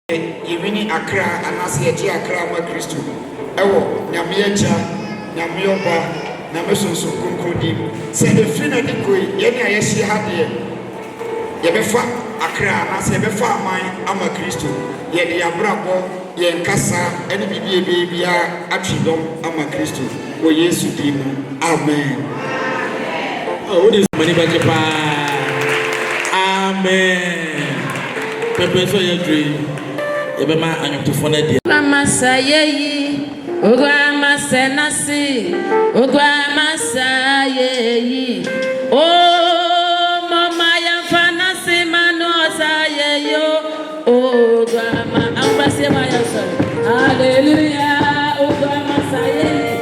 Yewini Accra anase ye Accra ma Kristo ewo nyame acha nyame oba na mesonso konkrodi se efiri na dikoi ye ne ayehye hade ye befa Accra anase ye befa aman ama Kristo ye de abrabo ye nkasa ene bibie bia atwidom ama Kristo wo Yesu din amen. Oh, this money back pa. Amen. Pepe so ye dream. Ebema anyotofo na dia Masayeyi ogwa masenasi ogwa masayeyi o mama ya fanasi manosayeyo ogwa ma ambase maya so hallelujah ogwa masayeyi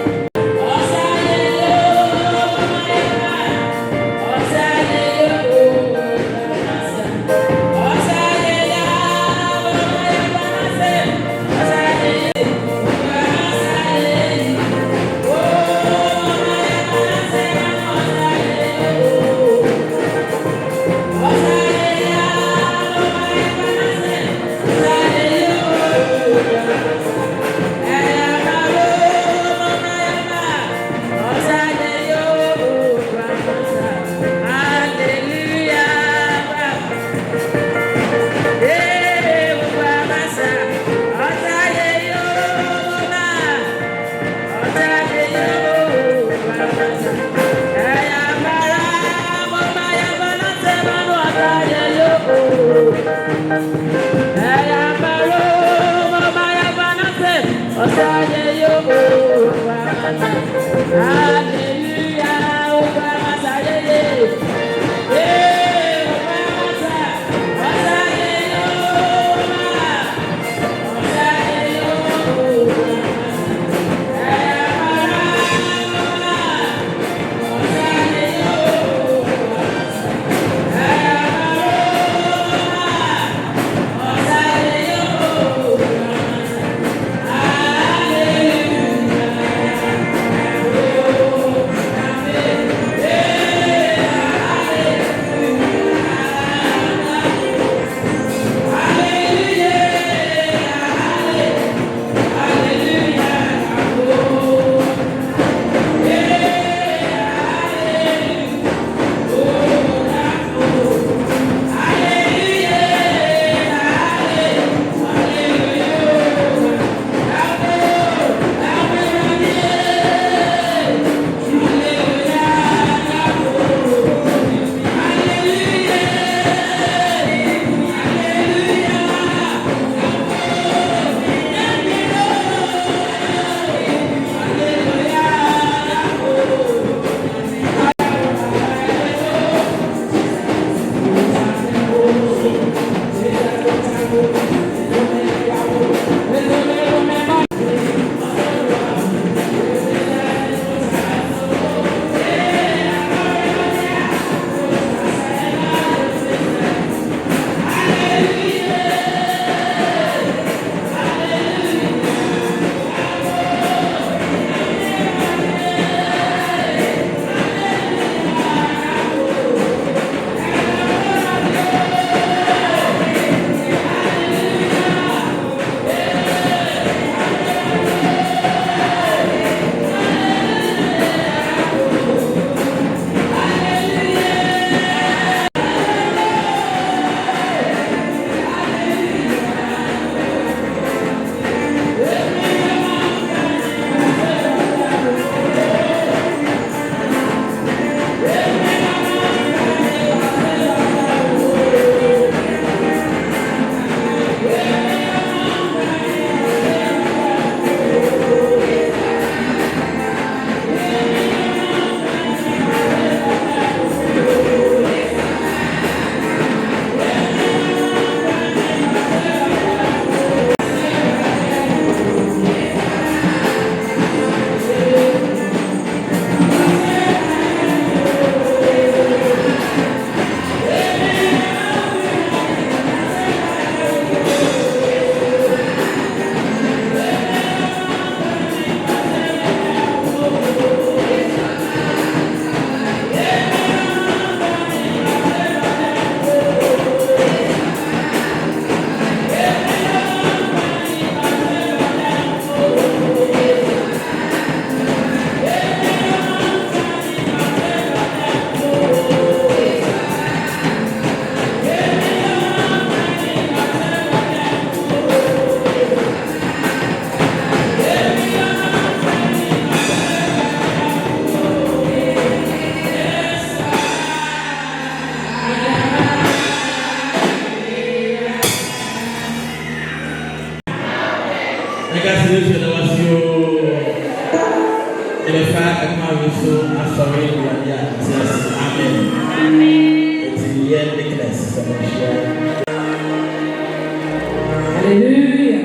Hallelujah.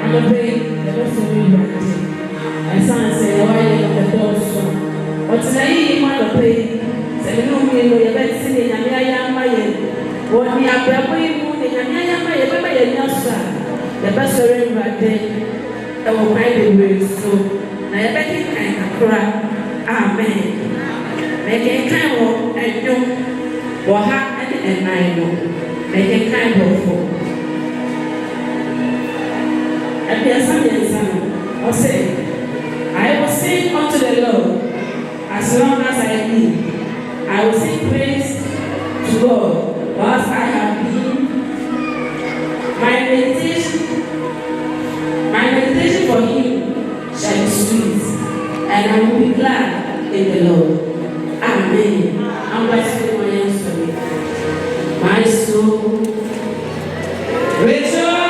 I'm going to pray the rest of you. And son say, why are you the door so? What's the name of the pay? Say, no, you're better sitting and I am my end. What we are preparing for the Yamaya, the best ring right there. I will find the way so. I bet you can cry. Amen. Make a kind of and you or have and I know. Make a kind of and there's something I'll say, I will sing unto the Lord as long as I live. I will sing praise to God whilst I have been. My meditation for him shall be sweet, and I will be glad in the Lord. Amen. I'm blessed my answer. My soul, rejoice.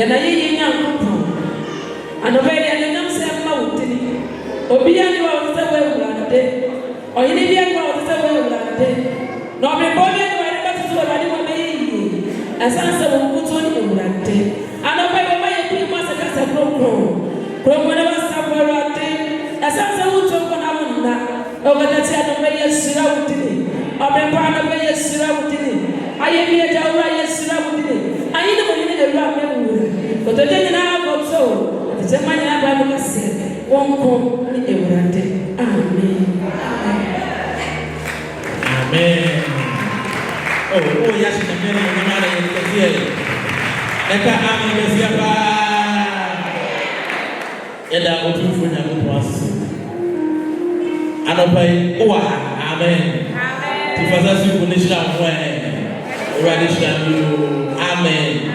na ye Nyankopɔn anobe ya nyam sɛ ma wotini obia ni wa wotse we wurade oyini bia ni wa wotse we wurade na obi bɔne ni wa ni ba tutu wurade wa be yi asanse wo kutu ni wurade anobe ba ye bi ma se kasa kromo na ba sa wurade asanse wo to ko na wonna o ga tati anobe ye sira wotini obi pa anobe ye sira wotini aye bi ja wura ye sira wotini ayi ni mo ni de wura me wura ko to je ni na ko so Zemani na ba mo se wonko ni ewurade amen amen oh ya shi na mena ni mara ya kazie eka amen kazie ba eda otufu nya ko wasu anopai owa amen tifaza si ko ni shira mo ewurade shira mi amen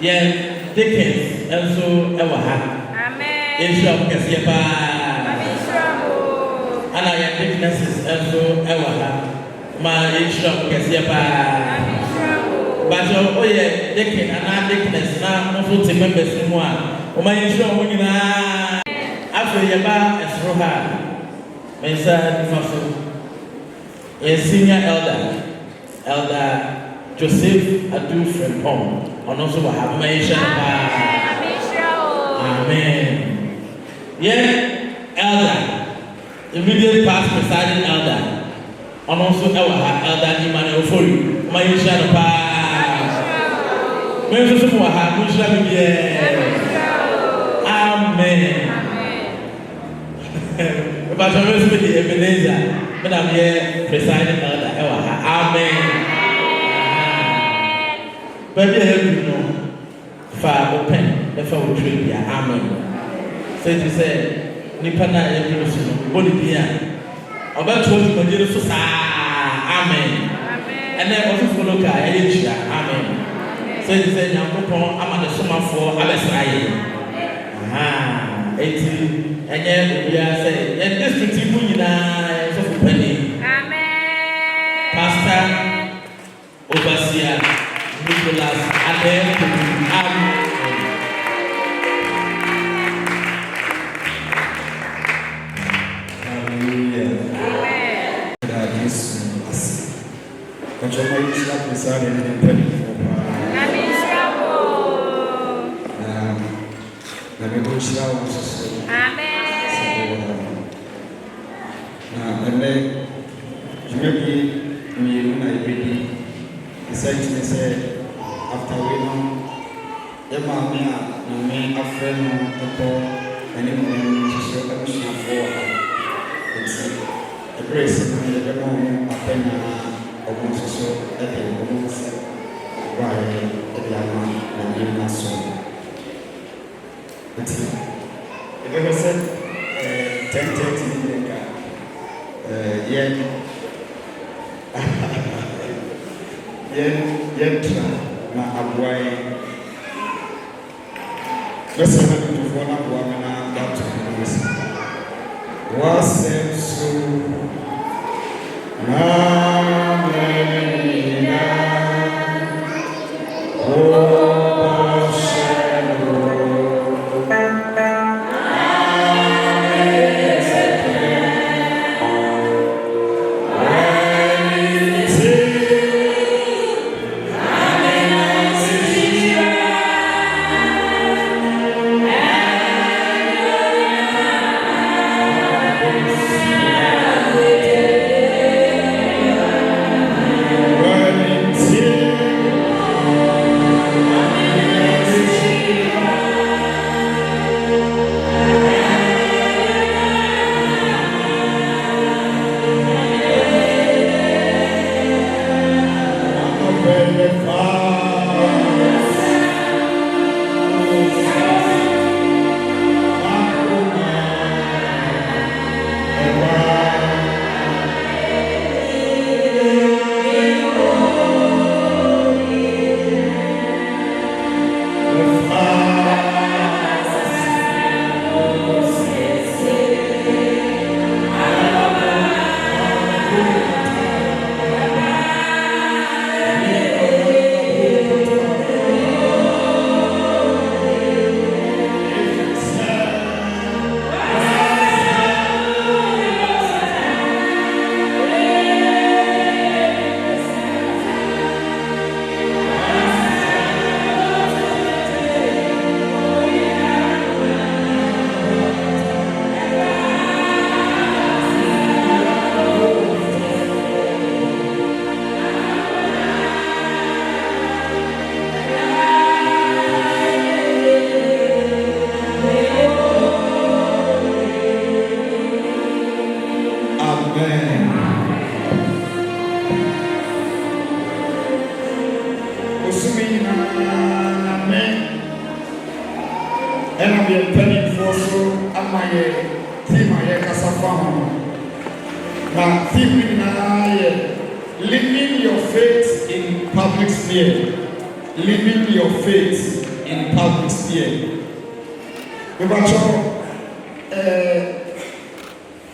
yeah Dickens also ever had. Amen. Israel Kasiapa. Ana ya Dickens also ever had. Ma Israel Kasiapa. But oh yeah, Dickens ana Dickens na no so te members mu a. O ma Israel mo nyina. Afro yeba esroha. Mensa difaso. A senior elder Joseph Adu Frempong. Ono so wa have mention amen yeah elder immediate past presiding elder ono so e wa ha elder ni mane ofori mention pa men so wa ha mention bi amen ba so me so di Ebenezer madam ye presiding elder e wa ha amen baby help no fa open e fa wo trade ya amen say to say nipa na e bi so no body bia oba to di body so sa amen and then also follow ka e chia amen say to say Nyankopon ama de somafo abesraye eti enye bia say e district mu nyina so for penny pastor overseer Nicholas Adem Hallelujah. Amen. That is us. Control my Islam is out in the penny for Amen. Let me go show us. Amen. And then maybe me when I read essentially said after we know Emma Mia and me a friend of the poor and in the social for it's a grace and the demo a penna of Moses at the woman's by the Yama and in my soul. If I said 10:30 yeah. Yentra na abuai besa na kutufu na abuai na datu kubisa wasensu na menina And I'm penny for so am my team I Casafam. Now, living your faith in public sphere. Living your faith in public sphere.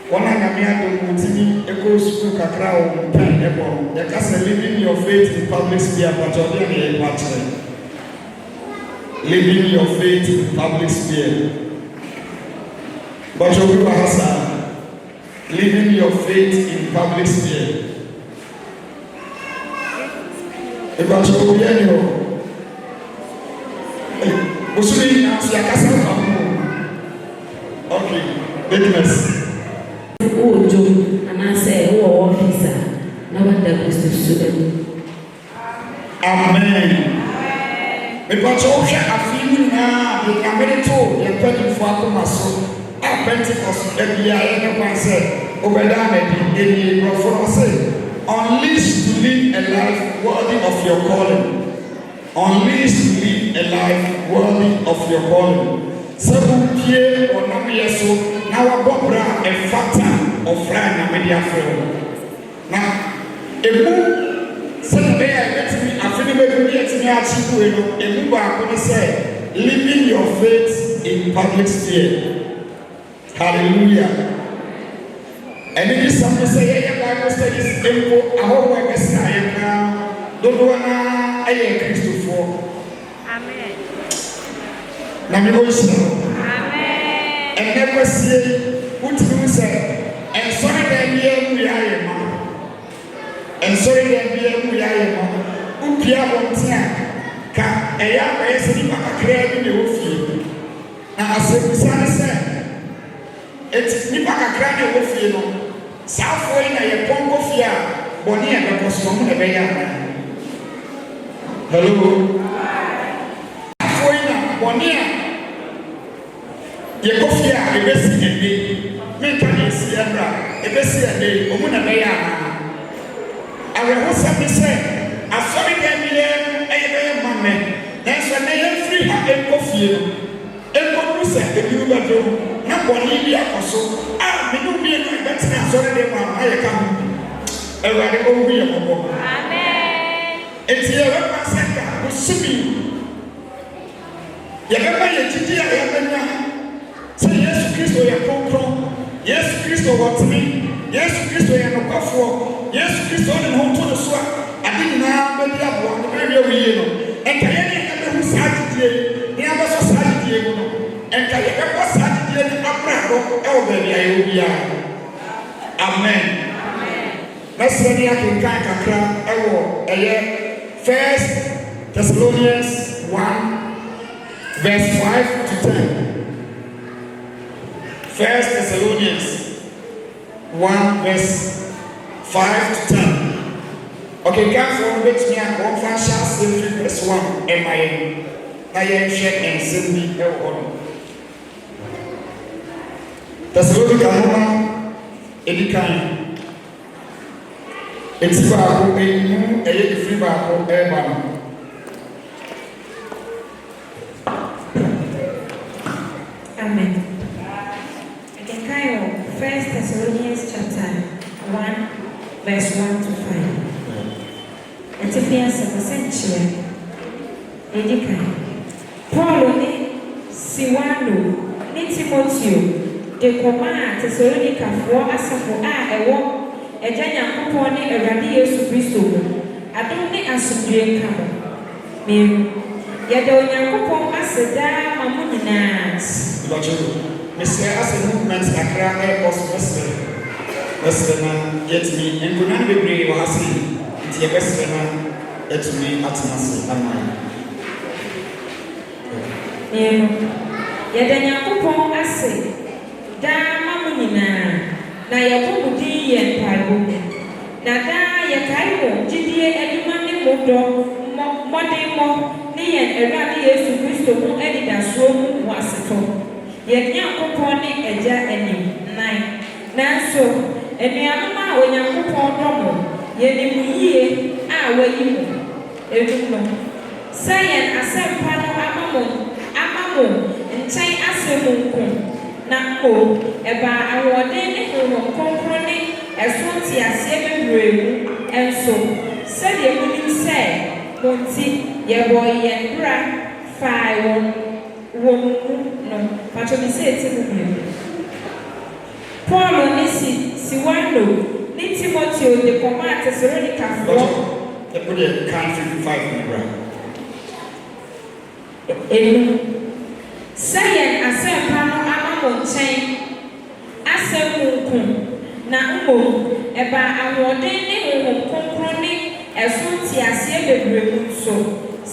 One I am to echo school cacao, pen, apple. The castle living your faith in public sphere, but you're living your faith in public sphere. But you living your faith in public sphere. But you okay, business. Oh, Joe, and I say, oh, officer, no one that was the student. Amen. Because you are feeling now, you are very told, you are penny for Akumaso, a Pentecost, every year, everyone said, over there, in the Prophet said, unleash to live a life worthy of your calling. Unleash to live a life worthy of your calling. Seven Pierre or Namieso, now a Bobra, a factor of Fran and Media Film. Now, a book, Sunday, I get me, I feel maybe get me at Chico, a book I could say, living your faith in public sphere. Hallelujah. And it is something say, yeah, Bible studies, info, I hope I guess I am now. Don't know I am Christopher. Amen. Amen. And never say, what you say, and sorry that we are, and sorry that we are, who Pia Bontia, can a young person a creating the Wolfie. Now, I said, it's Nipaka Crane Wolfie. Southway na ye pongo fia boni e be kosom na be ya. Hello. Southway na boni ye kofia e be si ende. Me kan e si ebra e be si ende omu na be ya. Awe ho se be se afori de mi e be mamme. Na so na ye free ha e kofie. E ko se e bi u ba do na boni bi akoso. Amen. It's here, who see Yabba, say yes, Christo, your control. Yes, Christo, what's me? Yes, Christo, your no yes, Christo, and home to the swap. I didn't now, but I want to very real. And can any who Saturday, the other society, and can you ever Saturday, Amen. Let's say I can kakra. 1 Thessalonians 1 verse 5 to 10. 1 Thessalonians 1 verse 5 to 10. Okay, guys, for which me and one fashion verse 1 and I am check and send me a Thessalonica Edikan. It's about a free Bible, Amen. Again, 1 Thessalonians chapter 1, verse 1 to 5. And if you have a century, Edikan. Paul Siwano, Timothy. De command Thessalonica for asafo a ewo eja Nyankopon ne Awurade Yesu Kristo adom ne asomdwe nka mo me yede Onyankopon aseda ma mo nyina Mr. As movement akra e possible na get me enkunan bebre wa asi ti e best na etumi atnase amai yede Nyankopon ase da mamunina na yabudi yen paibo na da yakaiwo jidie eduma ne modo modemo ne yen Awurade Yesu Kristo mu edida so mu waseto yen Nyankopon ne eja enim nan nanso enuanoma a Onyankopon domo yen muyiye a wayi mu edum no sayen asempa no amamo nchen na mmom ɛba ahoɔden ne honhom kronkron ne ɛso nteaseɛ bebree mu nso sɛdeɛ munim sɛ mo nti yɛbɔ yɛn bra faa wɔn mu no patro bi sɛ ɛti mu bio Paul ne Siwano ne Timoteo de kɔmaa Tesalonikafoɔ ɛbɛde kan 55 nibra sɛ yɛn asɛmpa no ama mo nkyɛn asɛm nkunkum na mmom ɛba ahoɔden ne honhom kronkron ne ɛso nteaseɛ bebree mu nso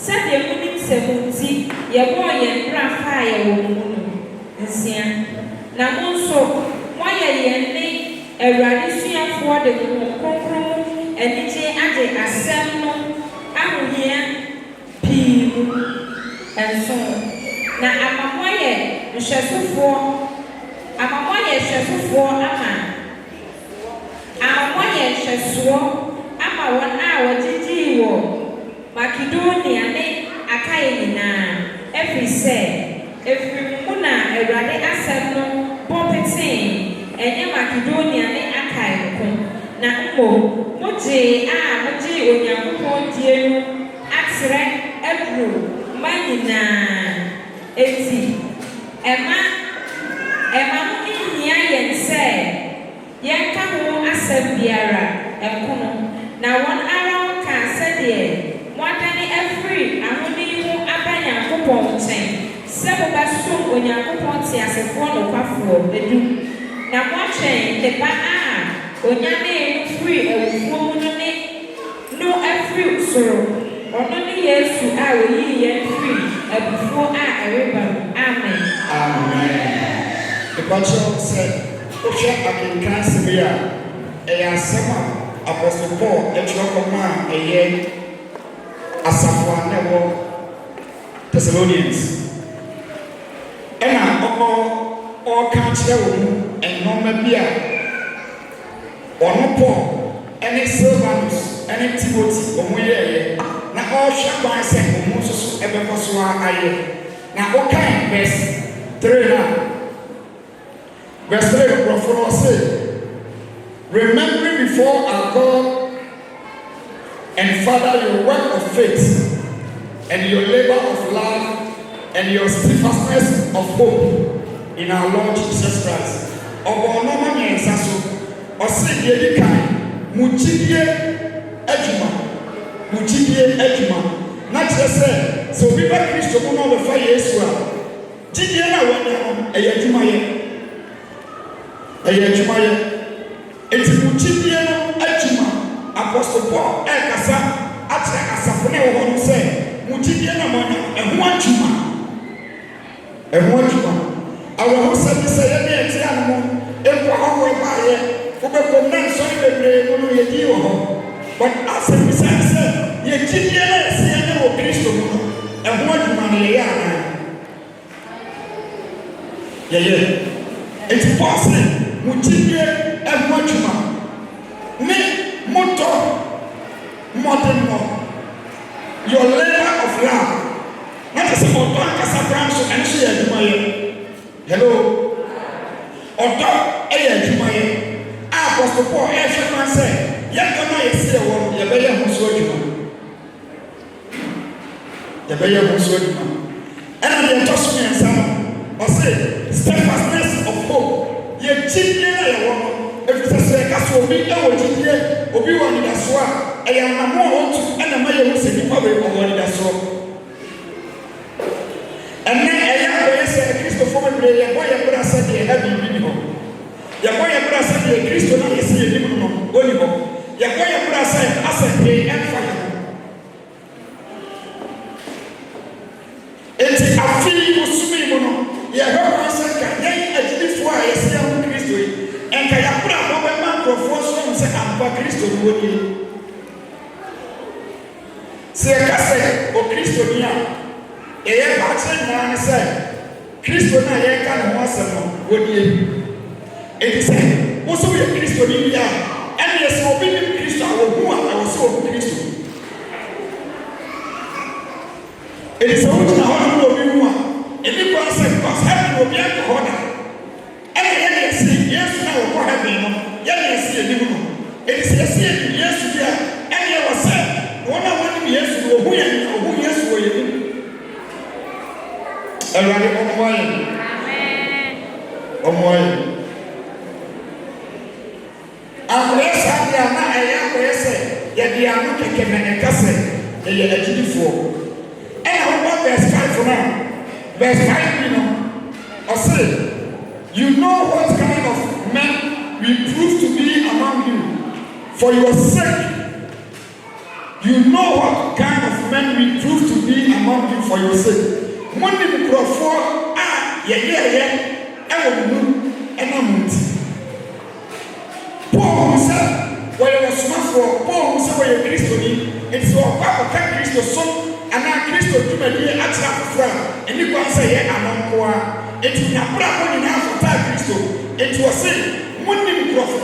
sɛdeɛ munim sɛ mo nti yɛbɔɔ yɛn bra faa yɛwɔ mu no nsia na mo nso moayɛ yɛn ne Awurade suafoɔ de honhom kronkron mu anigye agye asɛm no ahohia pii mu nso na ama moayɛ nhwɛsofoɔ ama wɔn a wɔgyegyee wɔ Makedonia ne Akaia nyinaa ɛfiri sɛ ɛfiri mu na Awurade asɛm no bɔ petee ɛnyɛ Makedonia ne Akaia ko na mmom mogyee Onyankopɔn die no atrɛ aduru mma nyinaa eti ɛma mo nhia yɛn sɛ yɛnka ho asɛm biara ɛkono na wɔn ara wɔka sɛdeɛ moadane afiri ahoni mu aba Nyankopɔn nkyɛn sɛ mobɛsom Onyankopɔn teasefoɔ nokwafoɔ edu na moatwɛn ne ba a onyame no firi awufoɔ mu no afiri soro ɔno ne Yesu a oyii yɛn firi abufuo a ɛreba mu amen ɛkɔkyerɛ sɛ wohwɛ akenkan asɛm yi a ɛyɛ asɛm a Apostle Paul ɛtwerɛ kɔma a ɛyɛ asafo a na ɛwɔ Thessalonians ɛna ɔka kyerɛ wɔ mu ɛnɔɔma bi a ɔno Paul ɛne Silvanus ɛne Timothy ɔmo yɛɛyɛ na ɔrehwɛ kwan sɛ ɔmo nso so ɛbɛkɔ so ayɛ na ɔkan verse 3 na verse 3 nkurɔfo no ɔse remembering before our God and Father your work of faith and your labor of love and your steadfastness of hope in our Lord Jesus Christ. Ọbọ̀nọ́mọ́ mìíràn so ọ̀sẹ̀ ìdíyẹ díkà mú jídíẹ ẹ̀dwuma náà kyerẹ sẹ obi bá Kristo mu náà bẹ̀fà Yesu a jídíẹ náà wọ́n yẹ ẹ̀yẹ adwumayẹ eti mú jídíẹ no adwuma Apostle Paul ẹ̀kasa akyerẹ asafo náà wọ̀ hɔ sẹ mú jídíẹ náà wọ́n yẹ ẹ̀ho adwuma àwọn sẹ́bi sẹ́ yẹ́ ní ẹ̀tí àná ẹ̀kọ́ àwọn ẹ̀bá yẹ wọ́bẹ̀kọ́ náà nsọ́ni bebree mu no yẹ di wọ̀ hɔ but asẹ́bi sẹ́ yẹ jídíẹ náà ẹ̀sẹ̀ yẹ ní wọ Kristo mu no ẹ̀ho adwuma no yẹ yẹ àná yẹ eti Paul sẹ́ mo jídíẹ ẹ̀ho adwuma ní mọ́tò mọ́tò your labor of love not as a mọ́tò akasa branch ẹni sọ yẹ adwuma yẹ. Hello. Ọdọ ẹyẹ adwuma yẹ a Apostle Paul ẹhwẹ kan sẹ yẹ kama yẹ si ẹwọ yẹ bẹ yẹ ahosuo adwuma ẹna deɛ ɛtɔ so mmiɛnsa no ɔse steadfastness of hope yɛ gyidie na yɛwɔ no efisɛ sɛ ɛka so obi ɛwɔ gyidie obi wɔ anidasoɔ a ɛyɛ anamo a ɔtu ɛna ma yɛ ho sɛ nipa wɔ anidasoɔ ɛnɛ ɛyɛ akɔyɛ sɛ Kristofo bebree yɛbɔ yɛ bra sɛ deɛ ɛbi bi ni hɔ yɛbɔ yɛ bra sɛ deɛ Kristo na yɛsi yɛ nim no ɔni hɔ yɛbɔ yɛ bra sɛ asɛ pee ɛmfa yɛ ho eti afei musumi mu no yɛhwɛ kwan sɛ nka yɛn agyidifoɔ a yɛsi yɛ ho Kristo yi ɛnka yɛabra a wɔbɛma nkurɔfoɔ so ɔmo sɛ ampa Kristo no wɔ nie sɛ yɛka sɛ Okristo ni a yɛyɛ baakyɛ nyinaa ne sɛ Kristo no a yɛreka ne ho asɛm no wɔdie enti sɛ wo so woyɛ Kristo ni bi a ɛne yɛ sɛ obi nim Kristo a wɔhu a ɛwɔ sɛ wɔhu Kristo enti sɛ wogyina hɔ no na obi hu a ɛbi kwan sɛ because ɛbi na obi akɔ hɔ da Everybody, Amen. Yes, I am not. I am. Yes, you are not taking a cousin. You are a beautiful. And I want verse 5 for now. Verse 5, I say, you know what kind of men we prove to be among you for your sake. You know what kind of men we prove to be among you for your sake. One day, Crawford, Paul said, "Where you are smart Paul said, where you Christian, it's your papa can Christian son, and now Christian to me at that and you can say, I'm on it's in a problem in half of time Christian. It was saying, one day, Crawford,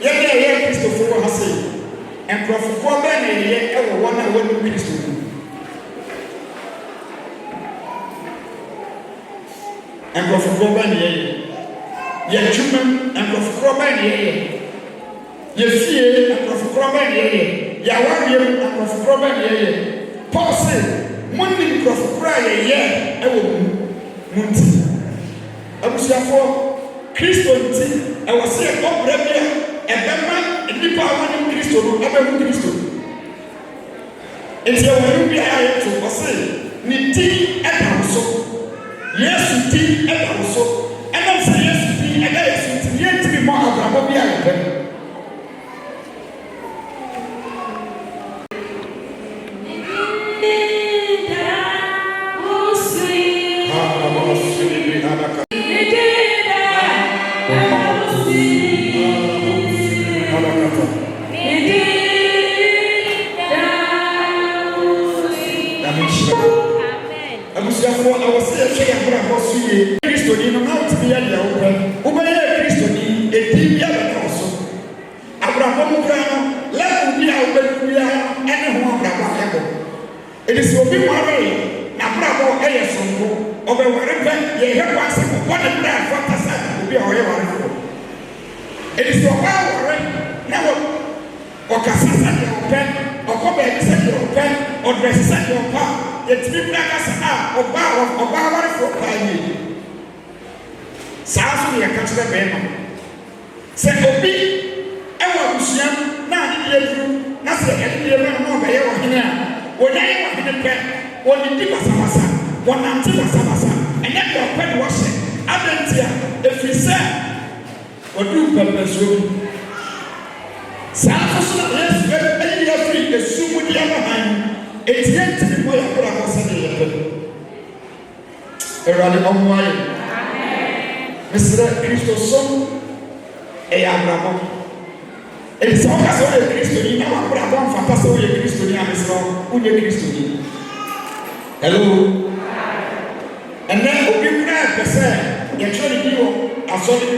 Christopher has said, and Crawford, ever one I want to Christian. And Crawford by the ye children and Crawford by the ye fear and Crawford by the Yawarium and Crawford by the Paul said, Monday Crawford Friday, yeah, I will Munti. I was therefore Christian, I was here, God, Rebia, and Bama, and Nipa, one in Christo, Abel Christo. It's your way to say, Niti and also. Yes, you did, and also, and I'm saying yes, you did, and yes, you did, yet to be more of a hobby. I was saying, Christo, you know how to be at the open. Who may Christo be a TV also? Abraham Brown, let me be out anyone that it is your big worry. Now, Bravo, Ayasongo, or wherever you have one second, one and that, what has happened will be however. It is your power, never, or Cassandra open, or come back to open, or dress your power. Yet me black or bow for pie. South we are catching them. Say, Obi, I want to see now the nothing, and the other by your hand. When I am in the pen, when the Tibasamasa, one Antibasamasa, and then your pen washing. I don't care if you say, or do purpose room. South, yes, free, the soup with the other hand. It's yet to be more than I was saying. Around the Omway, Mr. Christos, a Abraham. It is always a Christian, you know, Abraham, fantastic Christian, and it's wrong, who the Christian. Hello. And then, Obi Brad, the same, you're trying to do, I saw you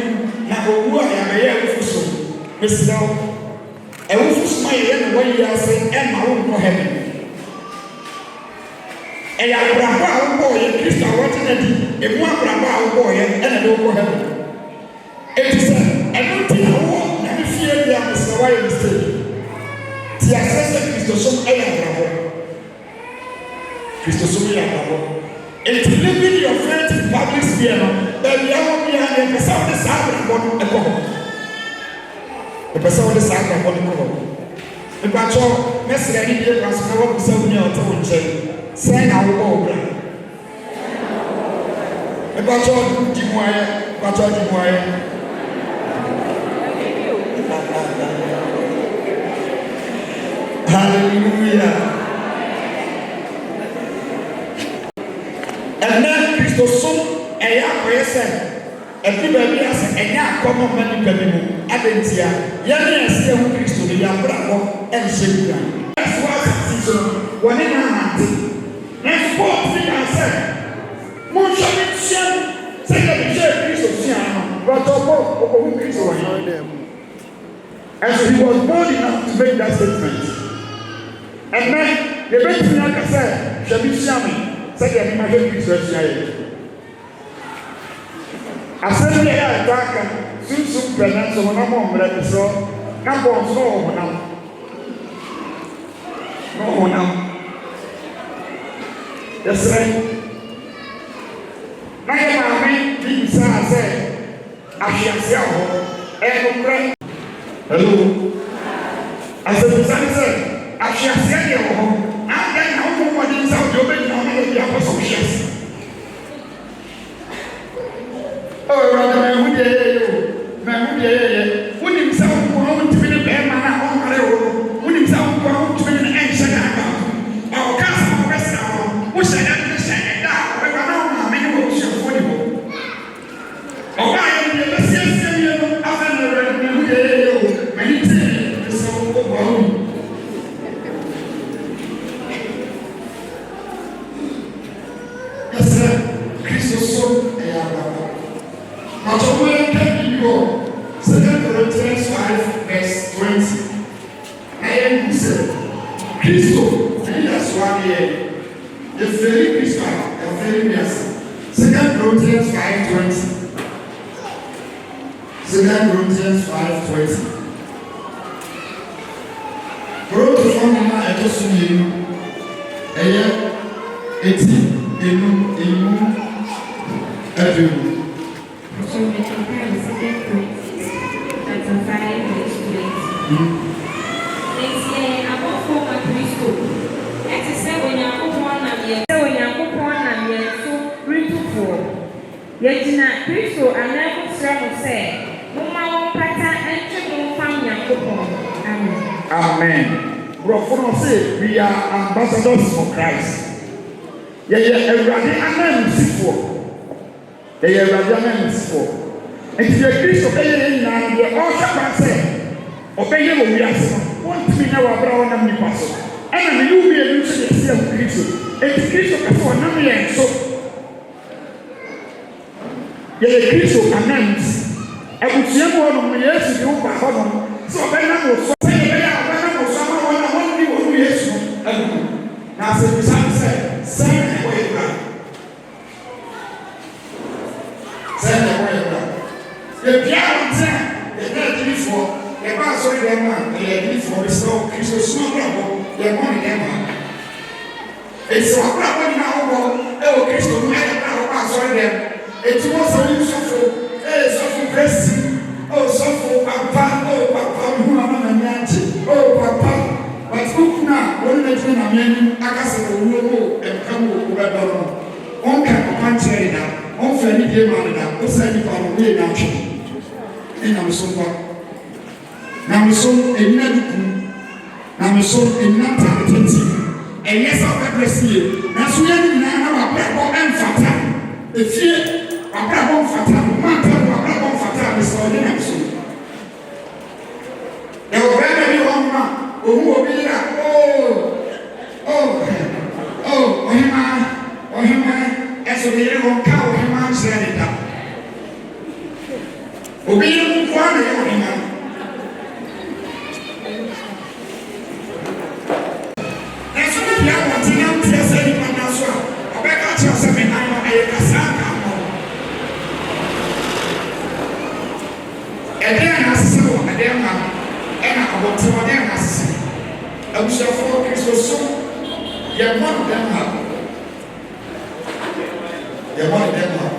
now, who I am a year with so, Mr. I will smile and when you are saying, and my own heaven. And I brought a boy, Christ, I want to if one brought a boy, and I don't go heaven. It is I don't think I want, never fear the answer why you mistake. The assessor Christos, I am Christos, I am. It's living your faith in public sphere, but you are the person of the Sabbath on the call. The person of the Sabbath on the call. The battle, necessarily, the person of the Sabbath. Say I will go back. About your Jimoy, about your Jimoy. Hallelujah. And then Christos, a young person, a people as a young common man in Pedimu, Adentia, young Christo, the young bravo, and Shimon. That's why season, one in a hand. Next fourth thing I said, Monshamin Shem, second Christ of Siam, but of Christ of them. And so he was bold enough to make that statement. And then the best thing I said, Shabby Shami, second Imagine Christ of Siam. I said, I attack, soon present, so no more bread, so come on, no now. yɛsrɛ na yɛ maame bi bisaa sɛ ahwease a hɔ ɛyɛ nokorɛ. Hello asɛbisa ne sɛ ahweaseɛ deɛ wɔ hɔ na adɛn na womɔ mmɔden sɛ wode wobɛgyina wo na yɛbi akɔ sɛ wohwease. Awurade mahu deɛ yɛyɛ o mahu deɛ yɛyɛ wonim sɛ wonkoa wontumi ne bɛrima no a ɔmmare wo no wonim sɛ wonkoa wontumi ne ɛnhyɛ da aka na ɔka sɛ ma wobɛsra hɔ wohyɛ da ne hyɛ ɛda a ɔbɛba na womaame ne wɔbusuafoɔ ne hɔ ɔbaa yɛ deɛ bɛsiasia wie no afɛ no Awurade mahu deɛ yɛyɛ o mani tee ɛsɛ wobɔboa wo ɛsɛ Kristo so ɛyɛ abrabɔ. But when can you 2 Corinthians 5 verse 20? I am who said, Christo, and that's one year. The very Christo, the very yes. 2 Corinthians 5:20. 2 Corinthians 5:20. Proto from Mama Etosunu, Eye, Eti, Emu, Edu. So we compare the 2 Corinthians chapter 5 verse 20. Next year, about 4 Christo. That is say when you are upon a year, so when you are upon a year, so read to 4. Yet not Christo, and never struggle say, Mama, Pata, and Chicken Farm Yakupon. Amen. Amen. Brother, say we are ambassadors for Christ. Yeah, everybody, amen. They are Radiaments for. And if you're Christ, obey in and you're all shall say, obey you, we are want to be now a brown and pass. And you will be able to see a Christ. And Christ of for Nami and so. Yet Christ announce. I would see one of my years to go back home. So when I was saying, I was someone I want to be one years. Now, say, send away. Send away. The piano, the dead before, the pass on them, the dead before the snow, Christmas snow, the money them. It's a problem now, oh, Christmas, I pass on them. It was a new suffer, suffer pressing, oh, suffer, papa, oh, papa, who are not a man, oh, papa. But who now, when they turn a man, I guess a woman and come over. One can punch it now. On fait ni bien mal là, on s'est dit par le nez dans le champ. Et nous sommes pas. Nous sommes et nous nous sommes et nous attentifs. Et les autres appréciés. Nous sommes nous après bon infata. Et fier après bon fata. Maintenant après bon fata, mais ça on est nous. Et au vers de l'homme, au mot bien so we are going to cow him and send it up. Obey him, one of him. That's what we are wanting to say. I bet I just have been on a Casaka. And then I saw a damn and I want to them as I was a focus or so. Yet one of them have. The one of them are.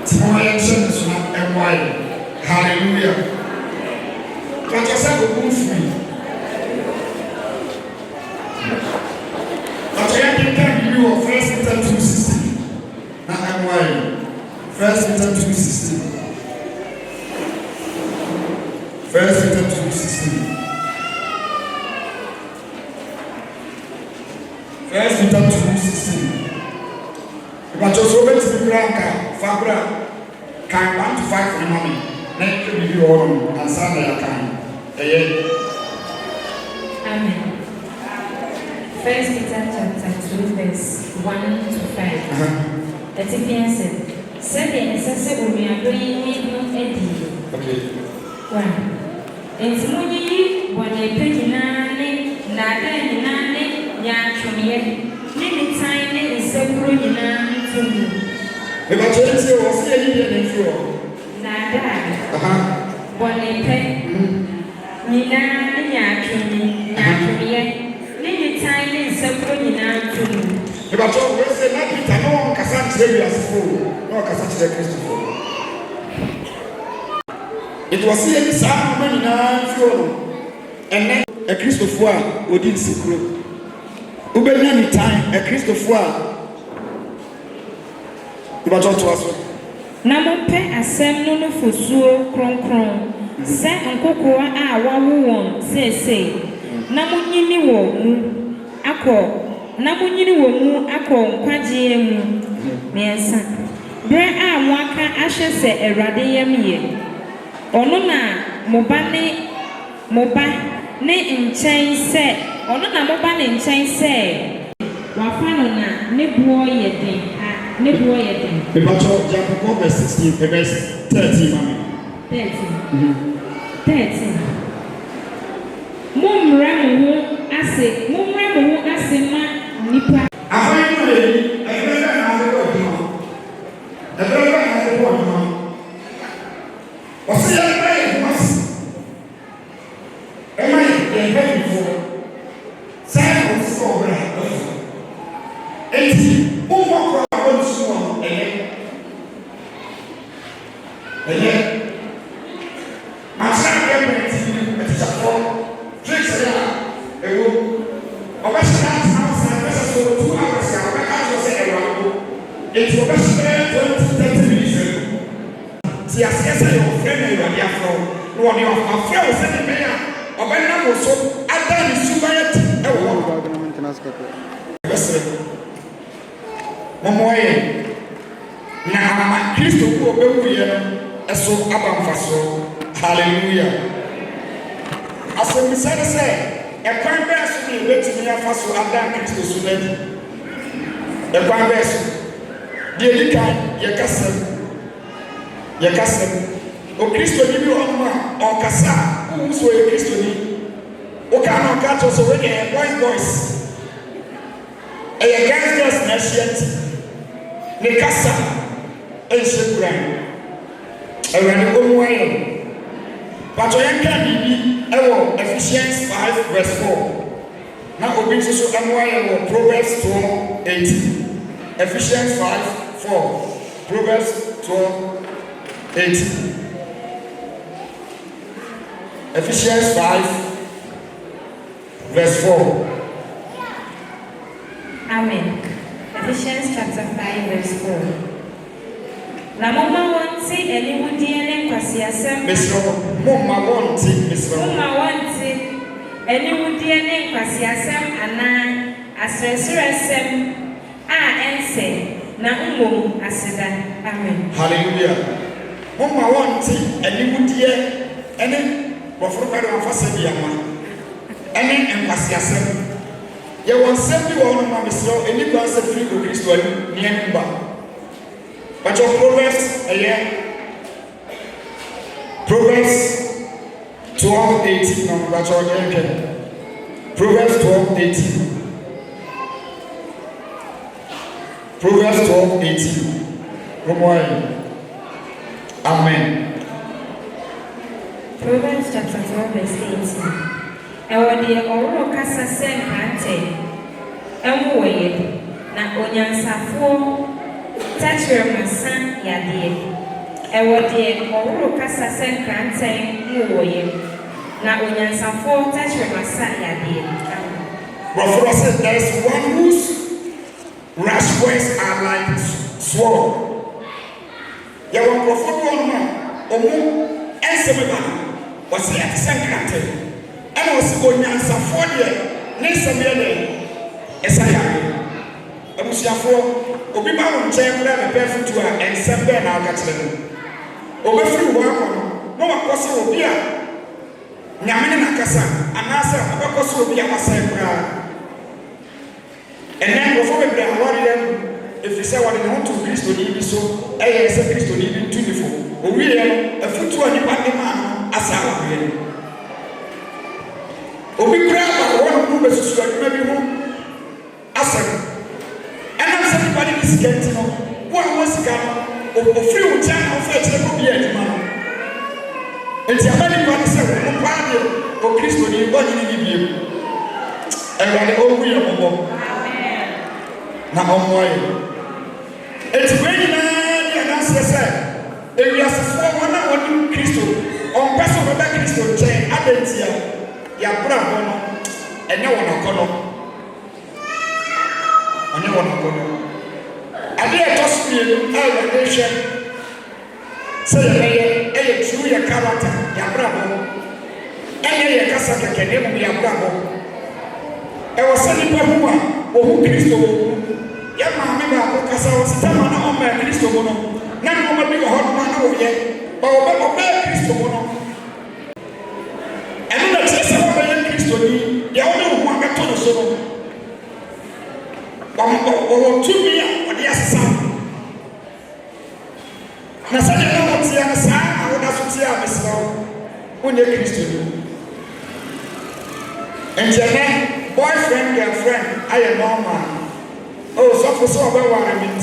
Tomorrow, sons and wife. Hallelujah. But I said, go free. But I can you of 1 Peter 2:16. Now I'm wild. 1 Peter 2:16. 1 Peter 2:16. 1 Peter 2:16. But just over to the ground, Fabra can 1 to 5 for the money. Let me be all and Sunday I can. Amen. 1 Peter chapter 2, verse 1 to 5. The Tipian said, "Seven necessary we are doing no eddy." Okay. 1. And Simoni, when they pay Nani, Nada, Nani, Yachunier, Nini Tiny is several Nani. The majority was here before. Nada. When they pay Nina, Yachunier, Nini Tiny is several Nani. The majority kyerɛ wiasefo na ɔkasa kyerɛ Kristofo. It was here saa mma nyinaa mfiri hɔ no ɛnɛ Kristofo a wɔdi nsikuro wobɛnya ne tan Kristofo a wobɛtɔtoa so na mopɛ asɛm no no fosuo kronkron sɛ nkokoa a wawo wɔn seesei na monyini wɔ mu akɔ nkwagyeɛ mu mmiɛnsa berɛ a moaka ahyɛ sɛ Awurade yam yɛ ɔno na moba ne nkyɛn sɛ wafa no na ne boɔ yɛ den Mebacho Jacob verse 16 verse 13 mami 13 Mumra mo ase ma nipa Afayi no le ebere na ase ko dimo ebere na ase ko dimo Osi ya ba ye mas Ema ye befo Sai o so bra Enti umo ko Hallelujah. As we say, a crime person will let me have first to Adam Christus. A crime person, dear Yakasem, O Christo, give you on or Cassa, who's a Christian. O cannot catch us already a voice. A gangster's nation, Nicasa, and Shipran. A radical way. But I can be Ephesians 5 verse 4. Now obi so MY Proverbs 12:18. Ephesians 5:4. Proverbs 12:18. Ephesians 5 verse 4. Amen. Ephesians chapter 5 verse 4. Na mama wanti eniwudie ne kwasiasem eniwudie ne kwasiasem ana asresresem a ense na mmom aseda. Amen. Hallelujah. Mama wanti eniwudie ene boforo kwado afase biama ene enkwasiasem ye wonsem bi wo no ma mesro eni kwanse free ko Kristo ani ne enba. But your Proverbs 12:18. No, but your Proverbs 12:18. Proverbs 12:18. Amen. Proverbs chapter 12 verse 18. Ewadi oro kasa senkante. Emwoye na onyansafo Tachir Masan Yadie. Ewodie Oro Kasa Senkranten Muwoye. Na Onyansafo Tachir Masan Yadie. But said there is one whose rash words are like sword. There were prophet one man, Omu, and Semeba was the Senkranten. And was Onyansafo there, Nesamiane, Esayah. Ebusiafo obi ba won chen bra me pefutu a ensem be na aka kire no obefiri wo akọ no wakọse obi a nyame ne nakasa anasa obekọse obi a wasai kra enen ofo be bra awari dem efise wade ne hoto Kristo ni bi so eye se Kristo ni bi tunifo owi ye no efutu a nipa de ma asa awe obi kra ba won no be susu aduma bi ho asa Everybody is getting up. What was the free will tell how far to be at man? And the American said, "Oh, Christo, you got to give you." And I over your mom. Now, Eti when you na announce say, if you are for one on Christo, on person of Christo chain, abentia, ya bravo no, and no one akono. And no one akono. I dare just be a nation. Say a true your character, ya bravo. And ya casa que queremos ya bravo. I was sending people who Christo. Ya maame ba ko kasa wo sitama na o ma Kristo mo no na no ma bi ho ma na wo ye ba o ba Kristo mo no eno na tse wo ba Kristo ni ya wo no ho abeto no so no ba mo tu mi a o de asesa na sa de na wo tia na sa a wo da so tia mesra wo ne Kristo ni enjene boyfriend girlfriend aye normal. Oh, so for so about what I mean.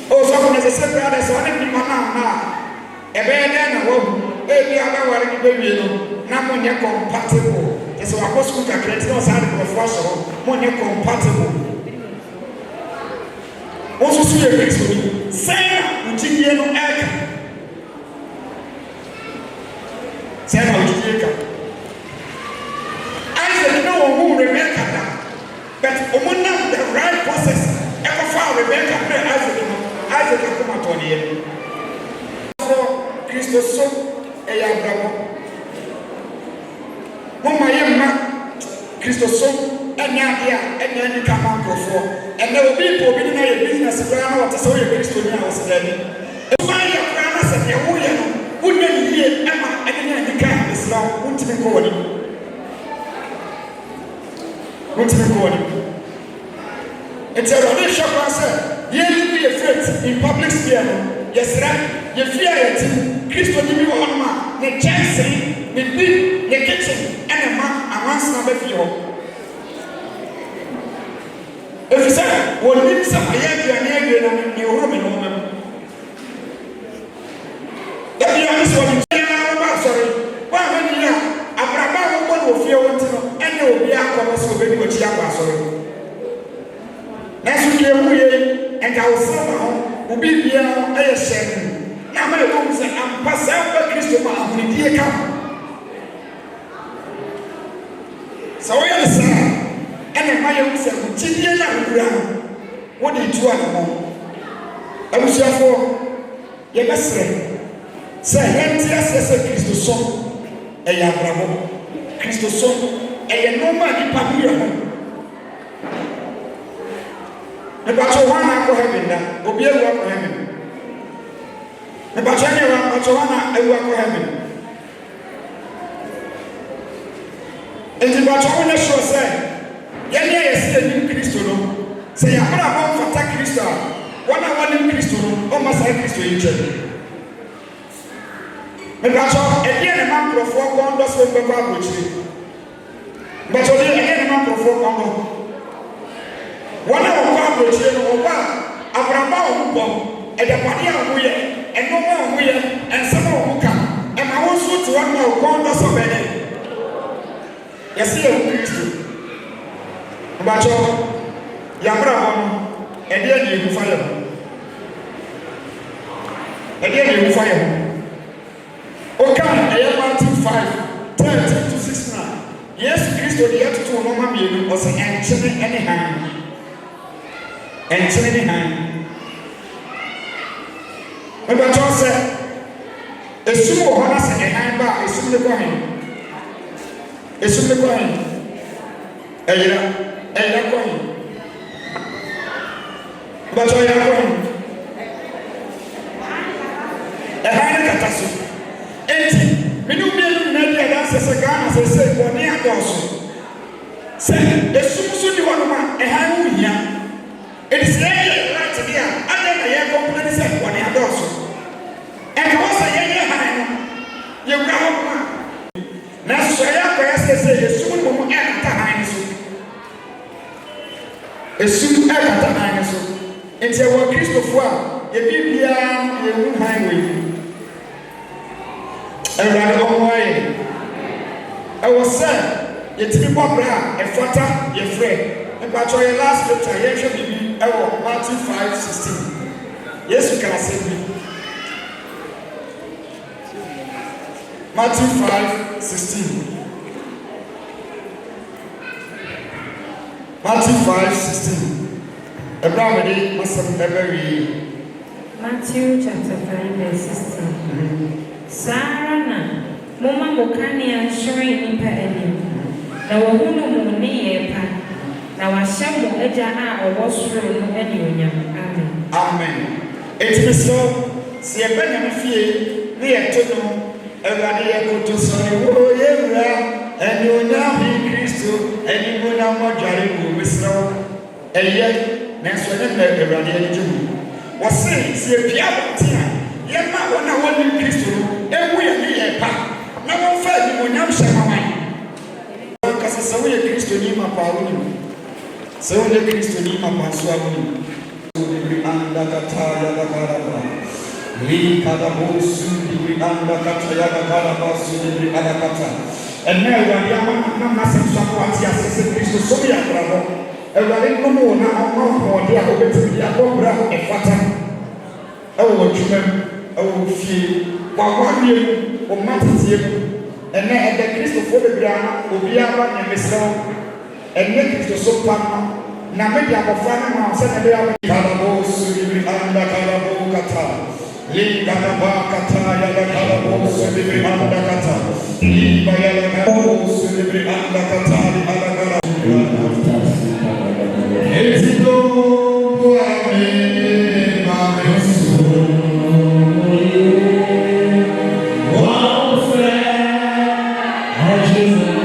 Oh, so for the same brother, so I didn't now. A bear then a woman, baby, I know what I mean. Now, when you're compatible, it's what I was going to create no side of the first when you're compatible. Also, see a fix with me. Say, which is no egg. Say, how you take it. I said, no, who Rebecca now. But Omuna, the right process, ever far Rebecca, Isaac, come out on here. So, Christos, a young bravo. Mama, young Christos, and Nadia, and then you come out for. And there will be people in a business around what so your Christian was then. If I have Ranas and your wouldn't hear Emma, and then you can't be slow, wouldn't be calling. What's the recording? It's a relation process. You be afraid in public sphere. Yes, right? You fear it. Christo give you one man. The chancing, the big, the kitchen, and a man, a man's number for you. If you say, well, leave some I have you and your room in home. That be honest with you. Sorry. Why, when you are, I'm one of your own. Be a so baby what you are sorry. That's what you and I will say, will be here a shame. Now, my home say, I'm passing over Christopher and the come. So, we understand. And my own self, Chidian and ground. What did you want? I was here for your best friend. Say, yes, Christus song, a young bravo, Christus song. And no man in Pamira. About one hour heaven, that will be a work for heaven. About anyone, but one I work for heaven. And about one I shall say, yes, a new Christo. Say, I'm not going for Christo. One I want in Christo, almost like Christo in church. About again, a man of 4 condos from the Bible. But only again, a man of 4 condos. One of our children, Abraham, and the body of we and no more we and some who come. And I want you to one more condos of any. Yes, you Christ. But Abraham, and then you fire. And then you fire. Okay, I am Matthew 5, 13 to 69. Yes, Christ, the other two women was an ancient anyhow. And turning behind. But John said, a super honest and a hand back is simply going. It's simply going. And you're going. But you're going. A hand catastrophe. And we don't mean maybe a dance as a gun as I said, one year also. Say, the super one, a hand here. It is right to be a young company said when I do so. And was a young hand, you grab now, so I say, a soon woman at the time. A soon at the time. It's a work Christopher, a baby, a woman highway. And right on way. I was said, it's a popular, a photo, your friend. And but your last scripture, you should be. ɛwɔ Matthew 5:16 Yesu ka asɛm bi Matthew 5:16 Matthew 5:16 Abraham de masam ɛbɛwie Matthew chapter 5:16 Sarana Moma Bokania showing nipa anim na wahunu mu ne yɛ pa na wahyɛ mo agya a ɔwɔ soro no anuonyam amen amen eti so se yɛbɛ nyame fie ne yɛto no Awurade yɛkoto so wo yɛwura anuonyam Kristo animuonyam ɔdware wo mesrɛ ɛyɛ nanso ne na Awurade agye mu wɔse se yɛpia bɔnten a yɛma wɔn a wɔne Kristo no ewu yɛ ne yɛ pa na wɔmfa animuonyam hyɛ ma wɔn kasa sɛ woyɛ Kristo ni ma pa wo ni sɛ woyɛ Kristo ni ma pa so a wo ni anda kataya da garaba li kada bosu di anda kataya da garaba su di anda kata enne Awurade ama na masem so ko ati asese Kristo so bi abrabo Awurade no mo na ɔma ɔde a obetumi di akɔbra efata ɛwɔ twumam ɛwɔ fie wagwawie o matetie mu enne ɛde Kristo fo bebra obi aba na mesrɛ enne Kristo so pa na media abɔfra no ma sɛ na bɛyɛ kalabo suri anda kalabo kata li kalaba kata ya la kalabo suri anda kata li bayala kalabo suri anda kata li ala kalabo ezito ame mamesu wow fra ajina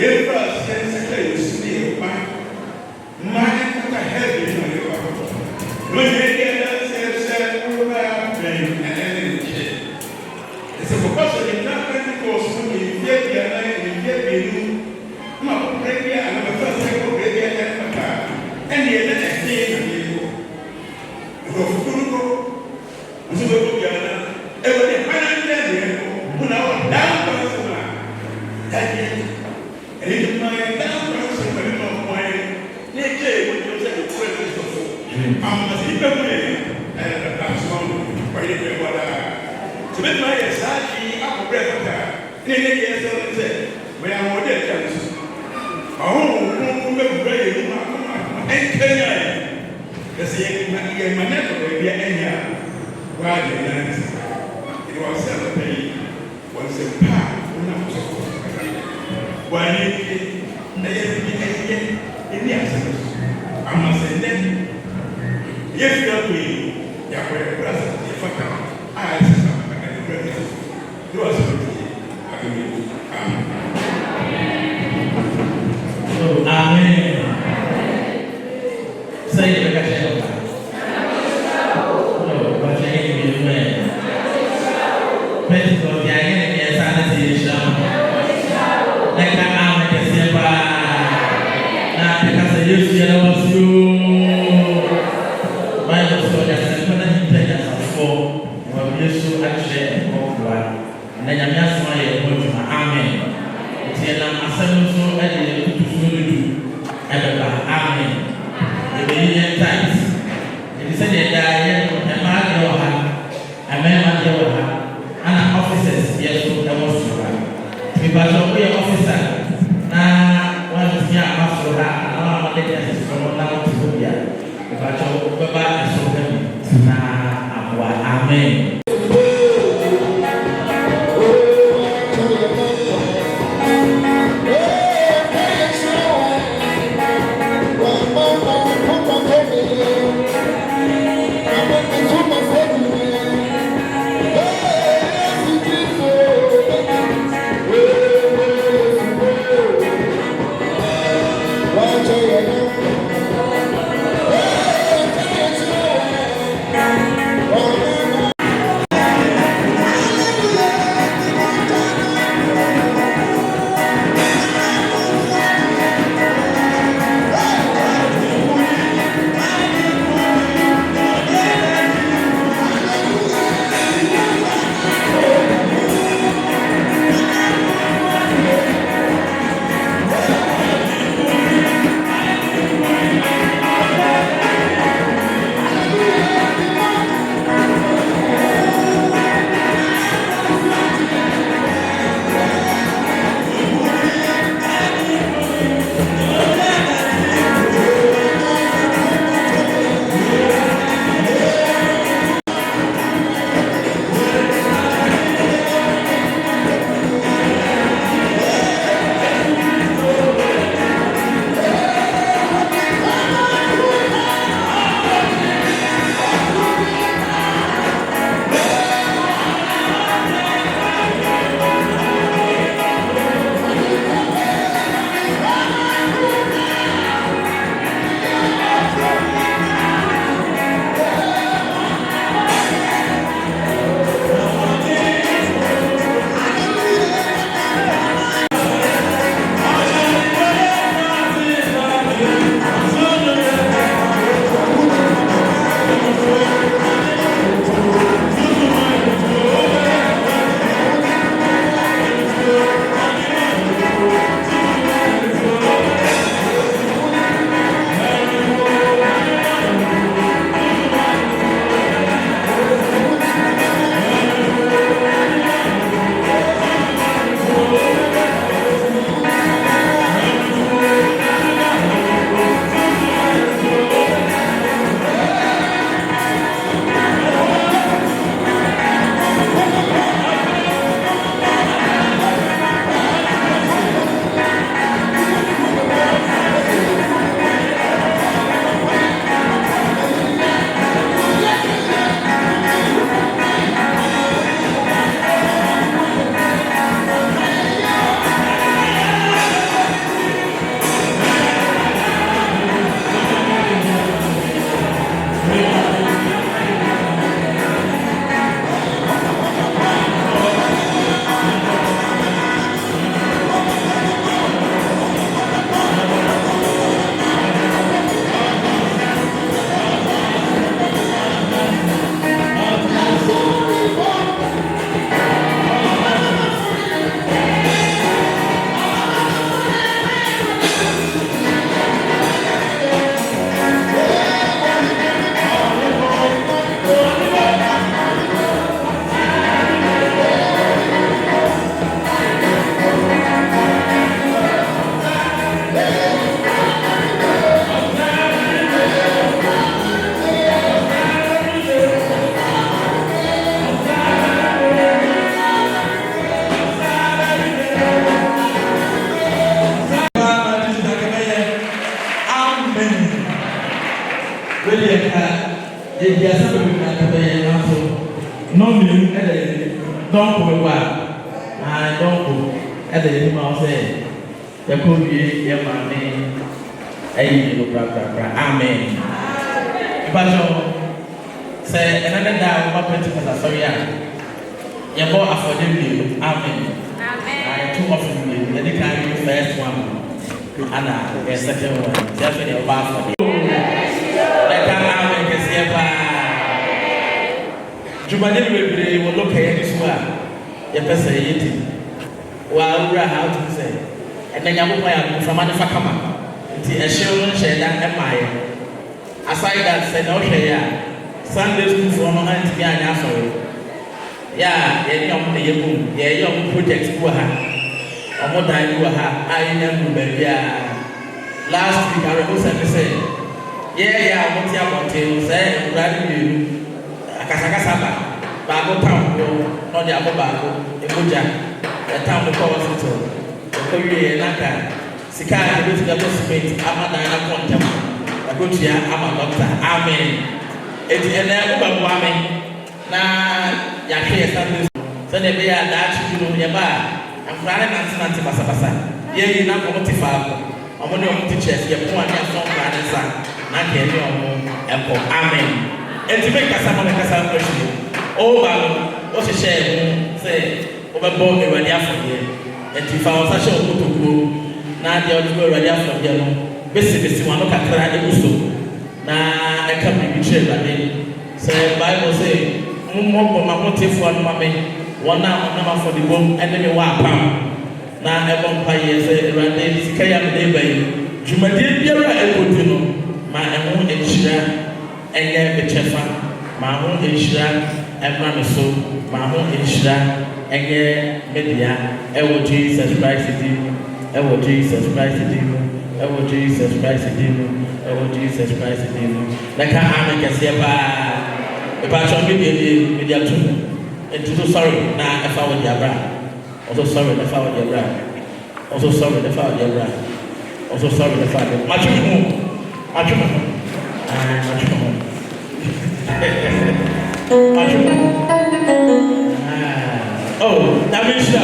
Yeah, If you are somebody who has no meaning, don't go I don't go at the mouth say, there could be your money, amen. But say another day, what went to the sorry, you're more affordable, amen. I too often you, and the kind of first one, and a second one, definitely about for you. Jumani will look at this one. Your person, it while we are how to say, and then you will from Manufacama. The assurance share that admire. Aside that, said, okay, Sunday school for no hand to be an asshole. Yeah, young, yeah, young projects go ahead. Or more time go ahead. I remember, yeah. Last week I was saying, yeah, what you want to say, rather you. Akasakasaba, Bago Town, not the Abu Bago, Ebuja, the town of hospital, the Korea Naka, Sika, the Visitor Space, Amadana Quantum, Agutia, Ama Doctor, Amen. It's an Abu now, Yaki Sunday, Sunday be a Dutch, you know, Yaba, and Friday and Santi Basabasa. Yea, you not come to Fab, I'm on your teachers, your point, your song, and son, not your Amen. And to make a salmon question, oh, what's a share? Say, overboard the radia from here. And if I was a show to go, now the other radia from here, basically, one look at the Gusto. Now I can't be betrayed by me. Say, Bible say, more my motive for mammy, 1 hour for the boom, and then you walk pound. Now I won't pay you, say, Randy, Kayam Day, Jumadi, you're a good, you know, my own and and then the chefa, my own Israel, and Mammy so, my own Israel, and then media, ever Jesus Christ, ever Jesus Christ, ever Jesus Christ, ever Jesus Christ, like I am a Cassiapa, if I shall be media too, and so sorry, now if I were your brand, also sorry if I were your brand, also sorry if I were your brand, also sorry if I were much more. Oh, that means slow.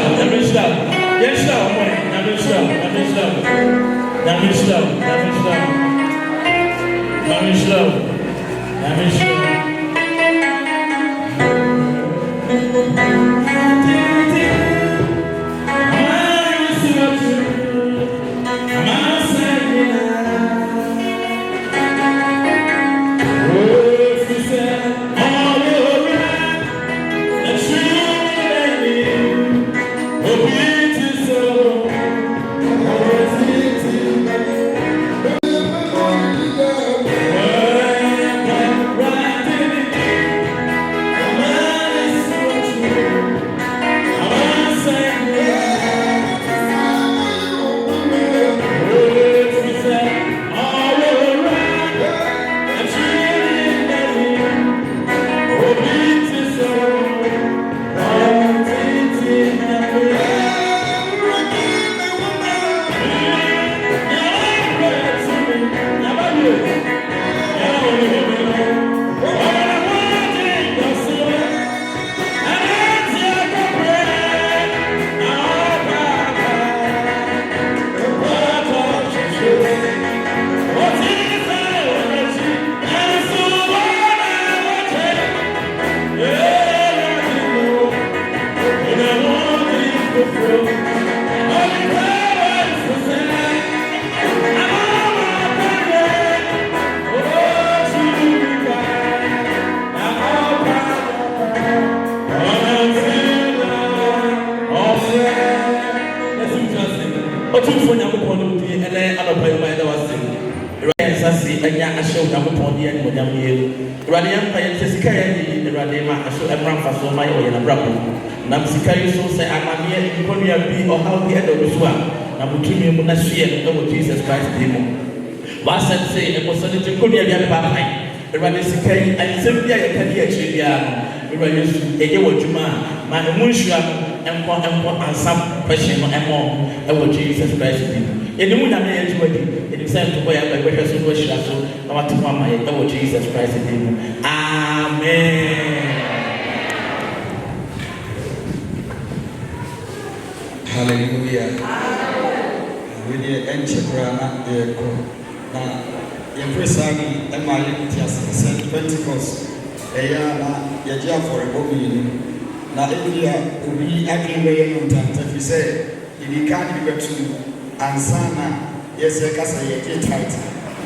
Yes, slow. That means slow. Jesus Christ, was say, it was something could be a baptized. The Radisican and simply a Kadia, we were used to a Juma, my Musha, and some question and more, Jesus Christ. ɛnim nyame yɛ adwuma di ɛnim sɛ ntobɔ yɛ aba ɛbɛhwɛ so no ahyira so na wate ho ama yɛ ɛwɔ Jesus Christ din mu amen. Hallelujah. We need enchebra na eko na yɛmpresani ɛma yɛntiase sɛ Pentecost ɛyɛ na yɛgye afɔrebɔ mmienu na ebia obi adwene bɛyɛ no ntanta fi sɛ yɛdi ka de bɛto ansa na yɛsɛ kasa yɛgye tight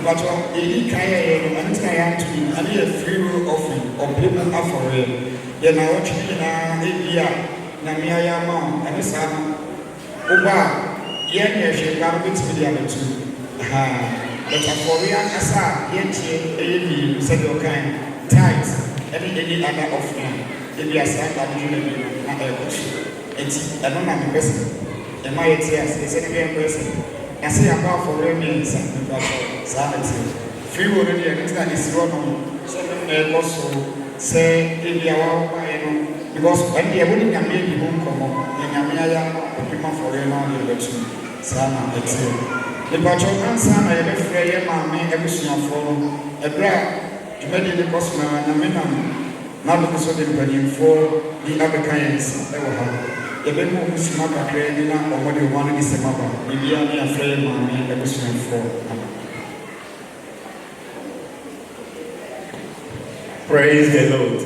but yɛdi ka yɛyɛ no ɛno tena yɛanto yi ane yɛ free will offering ɔbere mu afɔre yɛ na wɔtwe nyinaa ebia na mmea yɛ ama wo ɛne saa no woba a yɛn yɛ hwɛ ba no bɛtumi de abɛto but afɔre ankasa a yɛntie ɛyɛ bi sɛdeɛ ɔkan tight ɛne any other offering ebi asaa da no bi na ɛkɔ so enti ɛno na mepɛ sɛ ɛma yɛte ase sɛ ne bɛyɛ sɛ na sɛ yɛabɔ afɔre mmiɛnsa nipa sɛ saa na te free will no deɛ no tena ɛsi hɔ nom sɛ no na ɛkɔ so sɛ ebi a wɔawobaeɛ no because ɛne deɛ wode nyame adi ho nkɔmmɔ na nyame ayɛ ɔpem afɔre no de bɛto saa na ɛte nipa kyɛw ansa na yɛbɛfrɛ yɛ maame abusuafoɔ no ɛberɛ a dwumadi ne kɔ so na nyame nam na dɔm so de mpanimfoɔ bi abɛka yɛn nsa ɛwɔ ha yɛbɛmu ɔmo sima kakra bi na ɔmo de ɔmo ano de sɛm aba ebia ne afrɛ yɛ maame abusuafoɔ aba. Praise the Lord.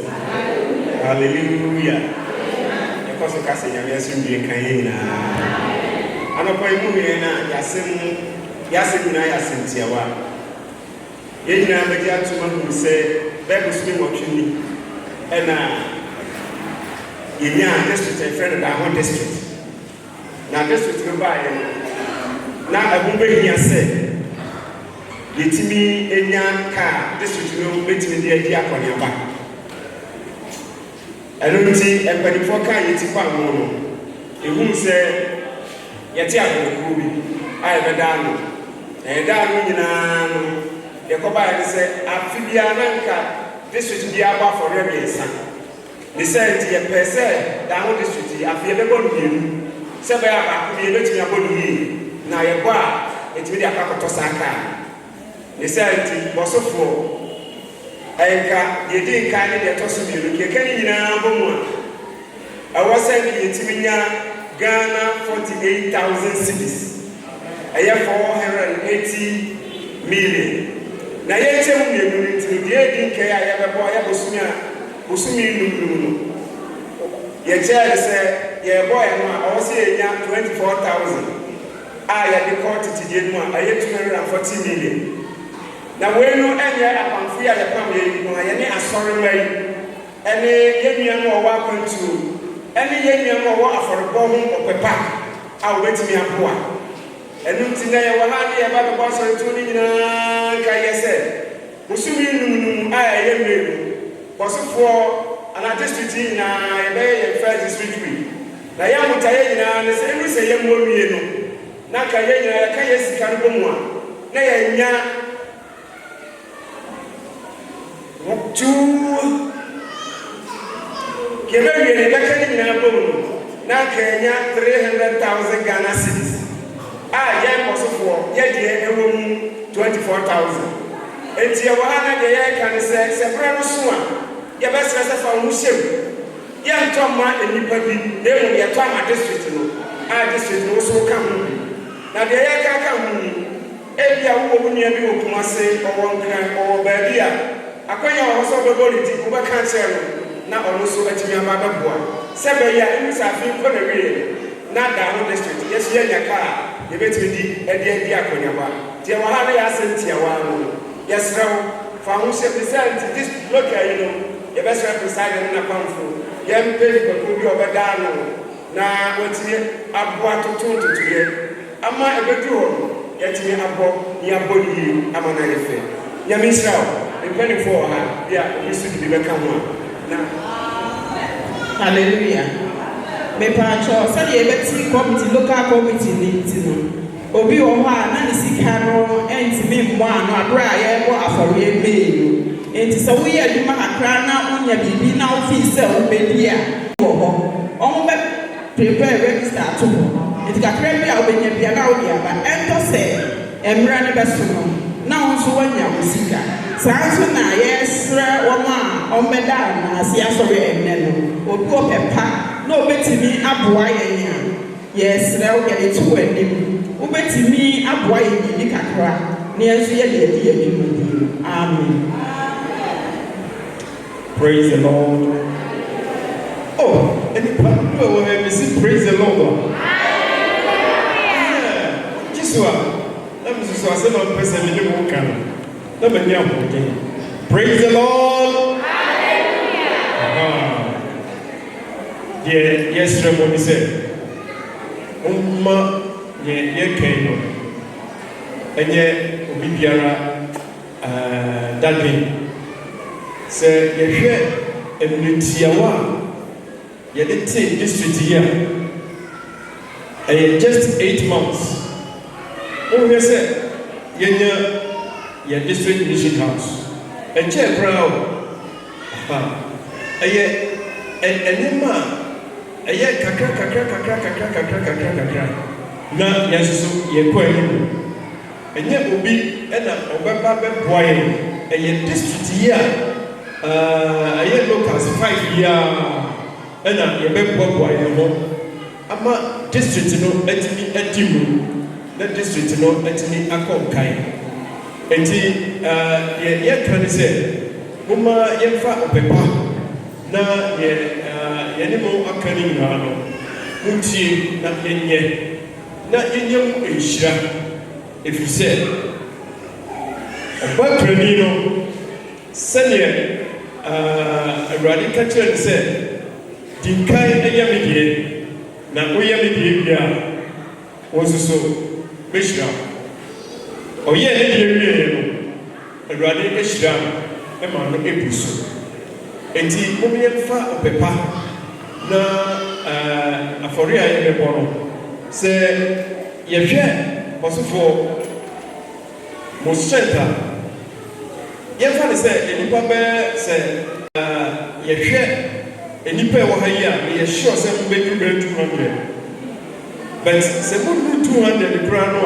Hallelujah. Yɛkɔ so kasa nyame asomdwe nka yɛn nyinaa anɔpa yi mu yɛn na yɛasɛm nyinaa yɛ asɛm tiawa yɛn nyinaa bɛgye atom ahunu sɛ bɛɛbo so ne nwɔtwe ni ɛna yɛnya district ɛfrɛ no Daho district na district no baeɛ no na ɛho bɛhia sɛ yɛtumi ɛnya kaa district no bɛtumi de adi akɔneaba ɛno nti mpanimfoɔ kaa yɛti kɔ ano no ɛhunu sɛ yɛte akodokuo bi a yɛbɛdaa no na yɛdaa no nyinaa no yɛkɔbaeɛ ne sɛ afe biara na nka district biara bɔ afɔre mmiɛnsa ne sɛ nti yɛpɛ sɛ Daho district yi afei yɛbɛbɔ no mmienu sɛ bɛyɛ baako bi yɛbɛtumi abɔ no yie na yɛbɔ a yɛtumi de akɔtɔ saa kaa ne sɛ nti bɔsofoɔ ɛnka yɛdi nkan ne deɛ ɛtɔ so mmienu kɛkɛ ne nyinaa bɔ mu a ɛwɔ sɛ ne yɛtumi nya Ghana 48,000 cedis ɛyɛ 480 million na yɛnkyɛ mu mmienu no nti deɛ ɛdi nkɛɛ a yɛbɛbɔ yɛ bosome num no yɛkyɛɛ ne sɛ yɛbɔ yɛ no a ɔwɔ sɛ yɛnya 24,000 a yɛde kɔ tetedie no a ɛyɛ 240 million na wei no ɛnyɛ apamfo yi a yɛpam yɛyi no a yɛne asɔrewa yi ɛne yɛnnua no ɔwɔ akwantuo ɛne yɛnnua no ɔwɔ afɔrebɔ ho ɔpɛpa a wɔbɛtumi aboa ɛno nti na yɛwɔ ha ne yɛba bɛbɔ asɔretuo no nyinaa nka yɛ sɛ bosome num a ɛyɛ mmienu bɔsofoɔ ana district yi nyinaa yɛbɛyɛ yɛn first district week na yɛn ahotaeɛ nyinaa ne sɛ ɛnu sɛ yɛmmɔ wie no na ka yɛn nyinaa yɛka yɛ sika no bɔ mu a na yɛnya yɛbɛwie ne bɛka ne nyinaa bɔ mu no na ka yɛnya 300,000 Ghana cedis a yɛn bɔsofoɔ yɛdeɛ ɛwɔ mu 24,000 enti yɛwɔ ha na deɛ yɛreka ne sɛ berɛ no so a yɛbɛsrɛ sɛ fa wo ho hyɛm yɛntɔ mma nnipa bi na mmom yɛtɔ ama district no a district no wo so woka ho bi na deɛ yɛreka ka ho ni ebia wowɔ wo nua bi wɔ Kumase ɔwɔ Nkran ɔwɔ baabi a akwanya wɔ hɔ sɛ ɔbɛbɔ ne ti wobɛka kyerɛ no na ɔno nso atumi aba bɛboa sɛ bɛyɛ a ɛmu sɛ afei nkɔ na wie na Daho district yɛso yɛnya ka a yɛbɛtumi di ɛde adi akɔnyaba nti ɛwɔ ha na yɛasɛm tiawa no yɛsrɛ wo fa ho hyɛ present this local yi no yɛbɛsrɛ preside no napamfo yɛmpɛ nipakuo bi a ɔbɛdaa no na watumi aboa toto ntotoyɛ ama ɛbɛduru hɔ no yɛtumi abɔ ne yɛabɔ no yie ama no ayɛ fɛ nyame nhyira wo mpanimfoɔ wɔ ha bi a obi so de bi bɛka ho a na hallelujah mepaakyɛw sɛdeɛ yɛbɛti committee local committee ne nti no obi wɔ hɔ a na ne sika no ntumi mmɔ ano abere a yɛbɔ afɔreɛ mee no nti sɛ woyɛ adwuma kakra na wonya biribi na wofii sɛ wobɛdi a wɔ hɔ ɔmo bɛ prepare register ato hɔ It got ready out in your piano, but enter say, and run a best now also when you musica. Sounds now, yes, woman, on Madame, as yes, or poor pepper, no better me up wire. Yes, they'll get it to him. Who better me up wire, Nicacra, near the Amen. Praise the Lord. Oh, any part of you see praise the Lord. Yeah, just what? Let me just say, I'm person in the book. Let me hear praise the Lord. Yeah, yes, Ramon said, ye came, and yet, Bibiara, that day. Say, you hear a Nutiawa, you did take district here, and just 8 months. Oh, you said, your district mission house, a chair brown, a man. Aye, kakra. Na yesu ye kwani. Enye obi e na obeba be boy e district here. Aye locals 5 year. E na ye be boy ho. Ama district no etimi atimu. Na district no etimi akonkai. Enti ye kan say, "Mama ye fa opepa." Na yenimo akani ngano unti na yenye na yenyem ehira efise oba trenino sene awradi kachen se dinkai eyamidie na oyamidie bia wososo meshira oye ne die wie no awradi ehira e ma no ebuso enti momyemfa opepa na afori aye bebono se yehwe osofo mosenta yemfa ne se enipa be se yehwe enipa wo ha yi a ye sure se mo be 200 but se mo 200 kra no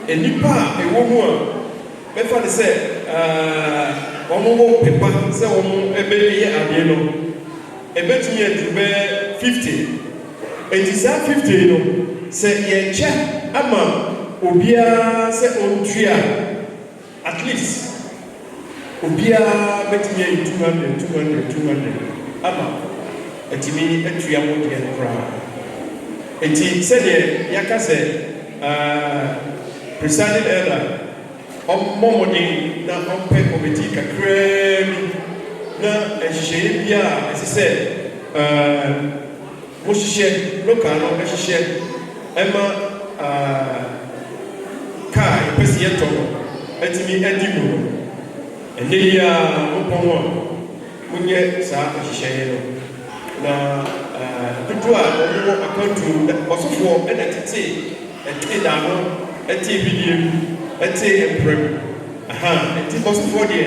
enipa ewo mu a befa ne se omo pepa se omo ebe ye ade no ebetumi adube 50 etisa 50 no se ye cha ama obia se ontua at least obia betumi 200 ama etimi atua mo de kra enti se de yaka se presiding elder momodi na ompe committee kakra na ehihye bia esese mo hihye local no ehihye ema kai pesi yeto etimi adimu eneya opon munye sa ehihye no na tutu a omo akantu osofo ena tete etida no eti bidiem eti emprem eti osofo de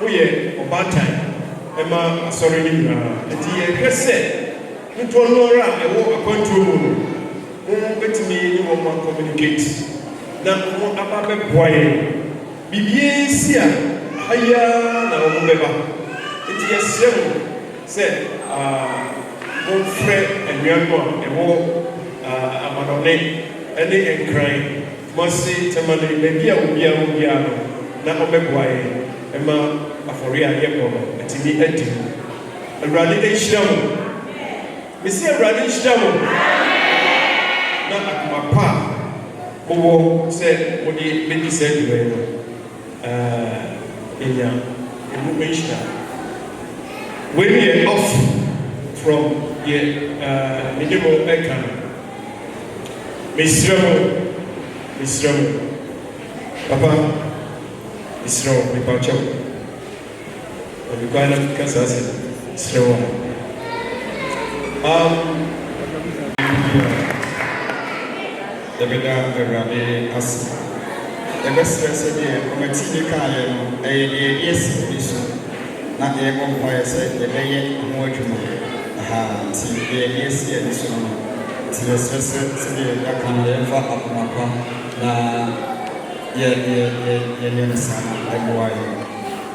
oye obatan ema asori ni na eti ye hwese nto nora ewo akwantu mu no betimi ni wo ma communicate na mo aba be boye bibie si a haya na wo beba eti ye semu se mo fre enwano ewo amanone ene enkran masi temane bebia obia no na obeboaye ema afori ayeko etimi edi awrade ehiramo mesi awrade ehiramo na akmapa bobo se modi bedi se diwe no enya emu ehira when we are off from the minimum ekan misramo papa misramo mi pacho Bukana kasase srewa Dabeda awrade as the best recipe committee kaye no yes biso na e bompa say the beye ho adwuma ti yes biso no sɛdeɛ yɛaka no yɛmfa akomapa na yɛnyɛ saa na ɛboa yɛ.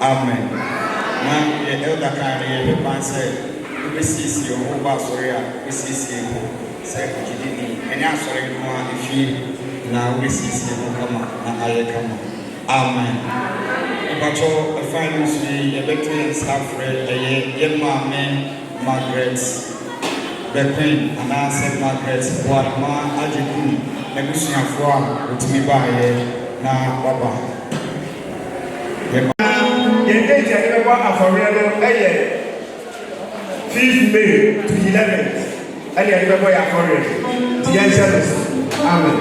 Amen. Na yɛ elder kan no yɛhwɛ ban sɛ wobɛsiesie wo ba asɔre a wobɛsiesie ho sɛ gyidini ɛne asɔre no a ɛfie na wobɛsiesie ho kama na ayɛ kama. Amen. Mpatwɔ ɛfa no so yi yɛbɛto yɛn nsa frɛ ɛyɛ yɛ maame Margaret Bequin anaasɛ Margaret Boadoma Agyekuni n'abusuafoɔ a wɔtumi baayɛ na waba. Yɛn date a yɛbɛbɔ afɔreɛ no ɛyɛ 5th May to 11th ɛne yɛbɛbɔ yɛ afɔreɛ nti yɛnhyɛ no so. Amen.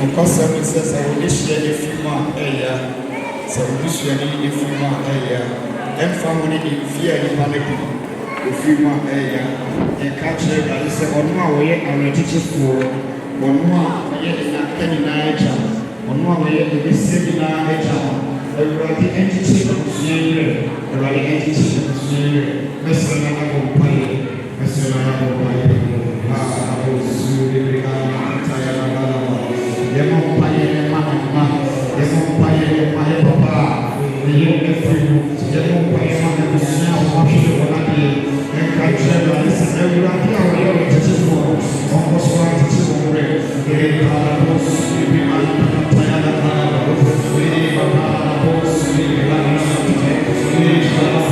nkɔsɛm sɛ sɛ wode hyia ɛfiri mu a ɛyɛ sɛ wode hyia ne ɛfiri mu a ɛyɛ ɛmfa ho ne ɛmfie a nipa no bi ɛfiri mu a ɛyɛ yɛka kyerɛ Awurade sɛ ɔno a wɔyɛ awerɛkyekyefoɔ ɔno a wɔyɛ ɛnaka nyinaa agya ɔno a wɔyɛ ɛbɛsie nyinaa agya Awurade ɛnkyekye abusua yerɛ Awurade ɛnkyekye abusua yerɛ mɛsrɛ na abɔ mpaeɛ mɛsrɛ na abɔ mpaeɛ abɔ suo bebree ataya na balaba yɛmɔ mpaeɛ ɛma ne mma yɛmɔ mpaeɛ ɛma yɛ papa a ɛyɛ ɛfiri mu yɛmɔ mpaeɛ ma ne busua a wɔahwehwɛ wɔn adeɛ ɛnka kyerɛ Awurade sɛ Awurade a wɔyɛ ɔkyekyefoɔ ɔnkɔ so akyekye wɔn werɛ ɛyɛ abɔ suo bebree ataya na balaba ɛyɛ papa abɔ suo bebree ataya na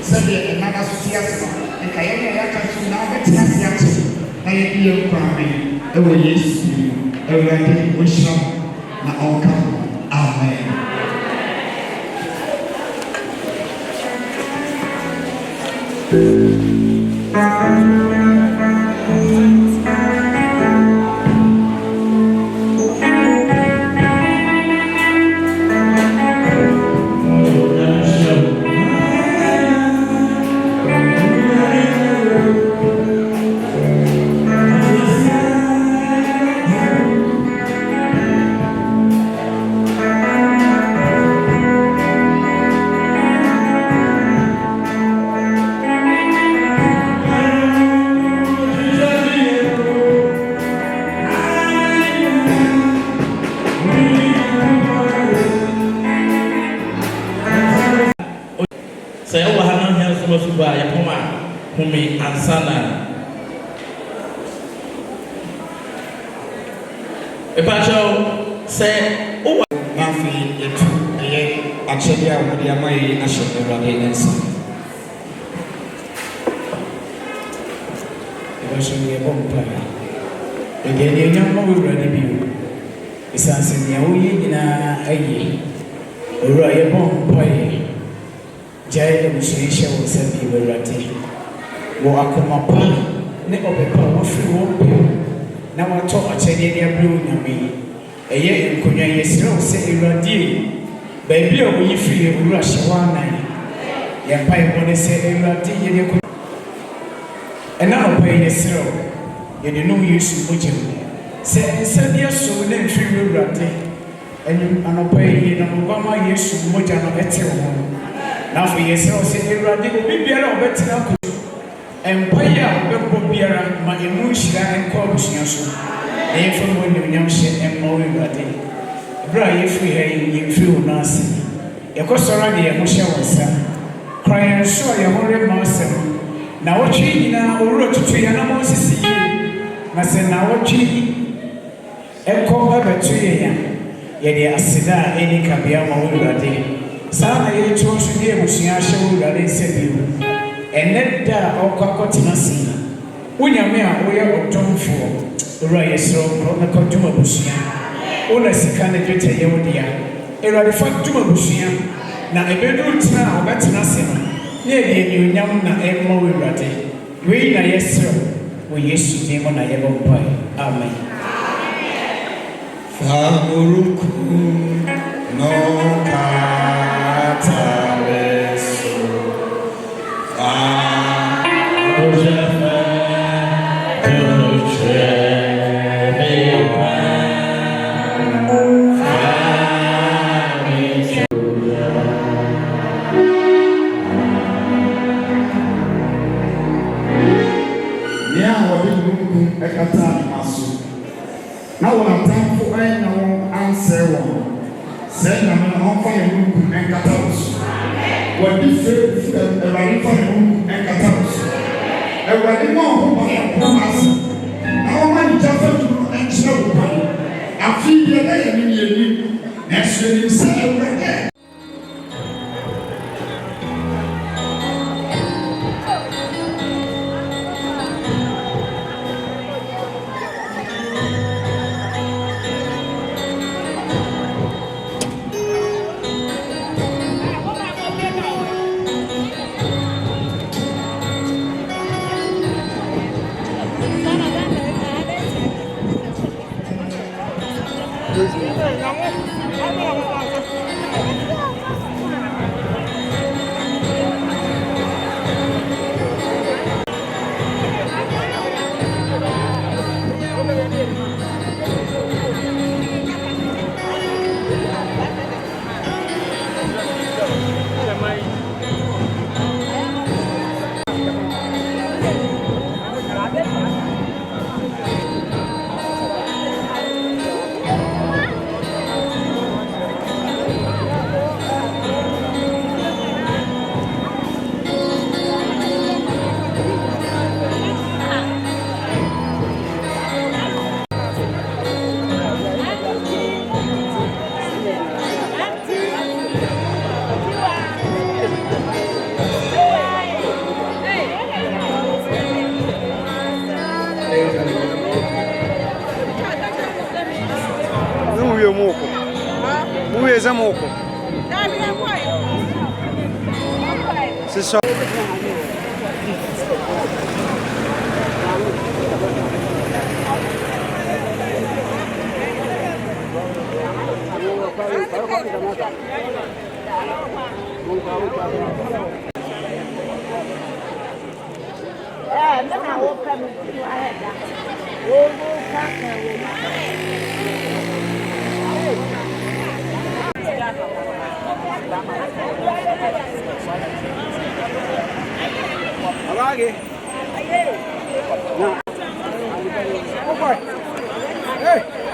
sɛdeɛ ɛnana so te ase no nka yɛn a yɛaka so na wobɛtena ase akye na yɛde yɛ nkwame ɛwɔ yesu awurade wɔhyira mo na ɔnka mo amen. Humi ansana epacho se o nafi etu eye akyɛdeɛ a wɔde ama yi ahyɛ Awurade nsa. Ɛbɛso yɛbɔ mpaeɛ. Ɛdeɛ anuonyam ma Awurade bio. Ɛsiane sɛ nea woyɛ nyinaa ayɛ. Owura yɛbɔ mpaeɛ. Gyae abusua yi hyɛ wo nsa bio Awurade. Wɔ akoma pa ne ɔbɛpa a wɔfiri wɔn pɛm na wɔatɔ akyɛdeɛ de abrɛ wo Nyame yi. Ɛyɛ nkonnwa yɛsrɛ wo sɛ Awurade baabi a woyi firi Owura hyɛ wo anan. Yɛn mpaebɔ ne sɛ Awurade yɛde kɔ. Ɛna ɔpa yi yɛsrɛ wo yɛde no Yesu mogya mu. Sɛ nsa bi aso na mfiri Awurade anɔpa yi na ɔbama Yesu mogya no ɛte wo ho. Na afei yɛsrɛ wo sɛ Awurade obi biara a ɔbɛtena akɔ empaye a wobɛbɔ biara ma emu nhyira nkɔ abusua so na yɛmfa mu anuonyam hyɛ ɛmma wo Awurade. Berɛ a yɛfiri ha yi yɛmfiri wo no ase yɛkɔsɔre de yɛn ho hyɛ wo nsa kora yɛn so a yɛn ho remma asɛm na wɔtwe nyinaa owura tutu yɛn na ma ɔsisi yie na sɛ na wɔtwe ɛkɔ ɛbɛto yɛn a yɛde aseda a ɛni kabea ma wo Awurade. Saa na yɛto nso de abusua ahyɛ wo Awurade nsa bio. Ɛnɛ da a ɔkɔ akɔtena ase wo Nyame a woyɛ ɔdomfoɔ owura yɛsrɛ wo na kɔdom abusua wo na sika ne dwetɛ yɛ wo dea Awurade fa dom abusua na ɛbɛduru tena a wɔbɛtena ase no ne yɛde anuonyam na ɛmma wo Awurade. Wei na yɛsrɛ wo Yesu din mu na yɛbɔ mpae amen. Famuruku no katareso na wɔn atamfo ɛna wɔn ansɛ wɔn sɛ nyame na ɔmfa ne munku ɛnkata wo so wɔde fɛ Awurade fa ne munku ɛnkata wo so Awurade ma ɔho ba yɛ kɔn ase na wɔma ne gya fa duro ɛnkyerɛ wo kwan afei deɛ ɛyɛ ne yɛnim na ɛso anim sɛ Awurade Zamoko. C'est ça. Alagi. No. Hey.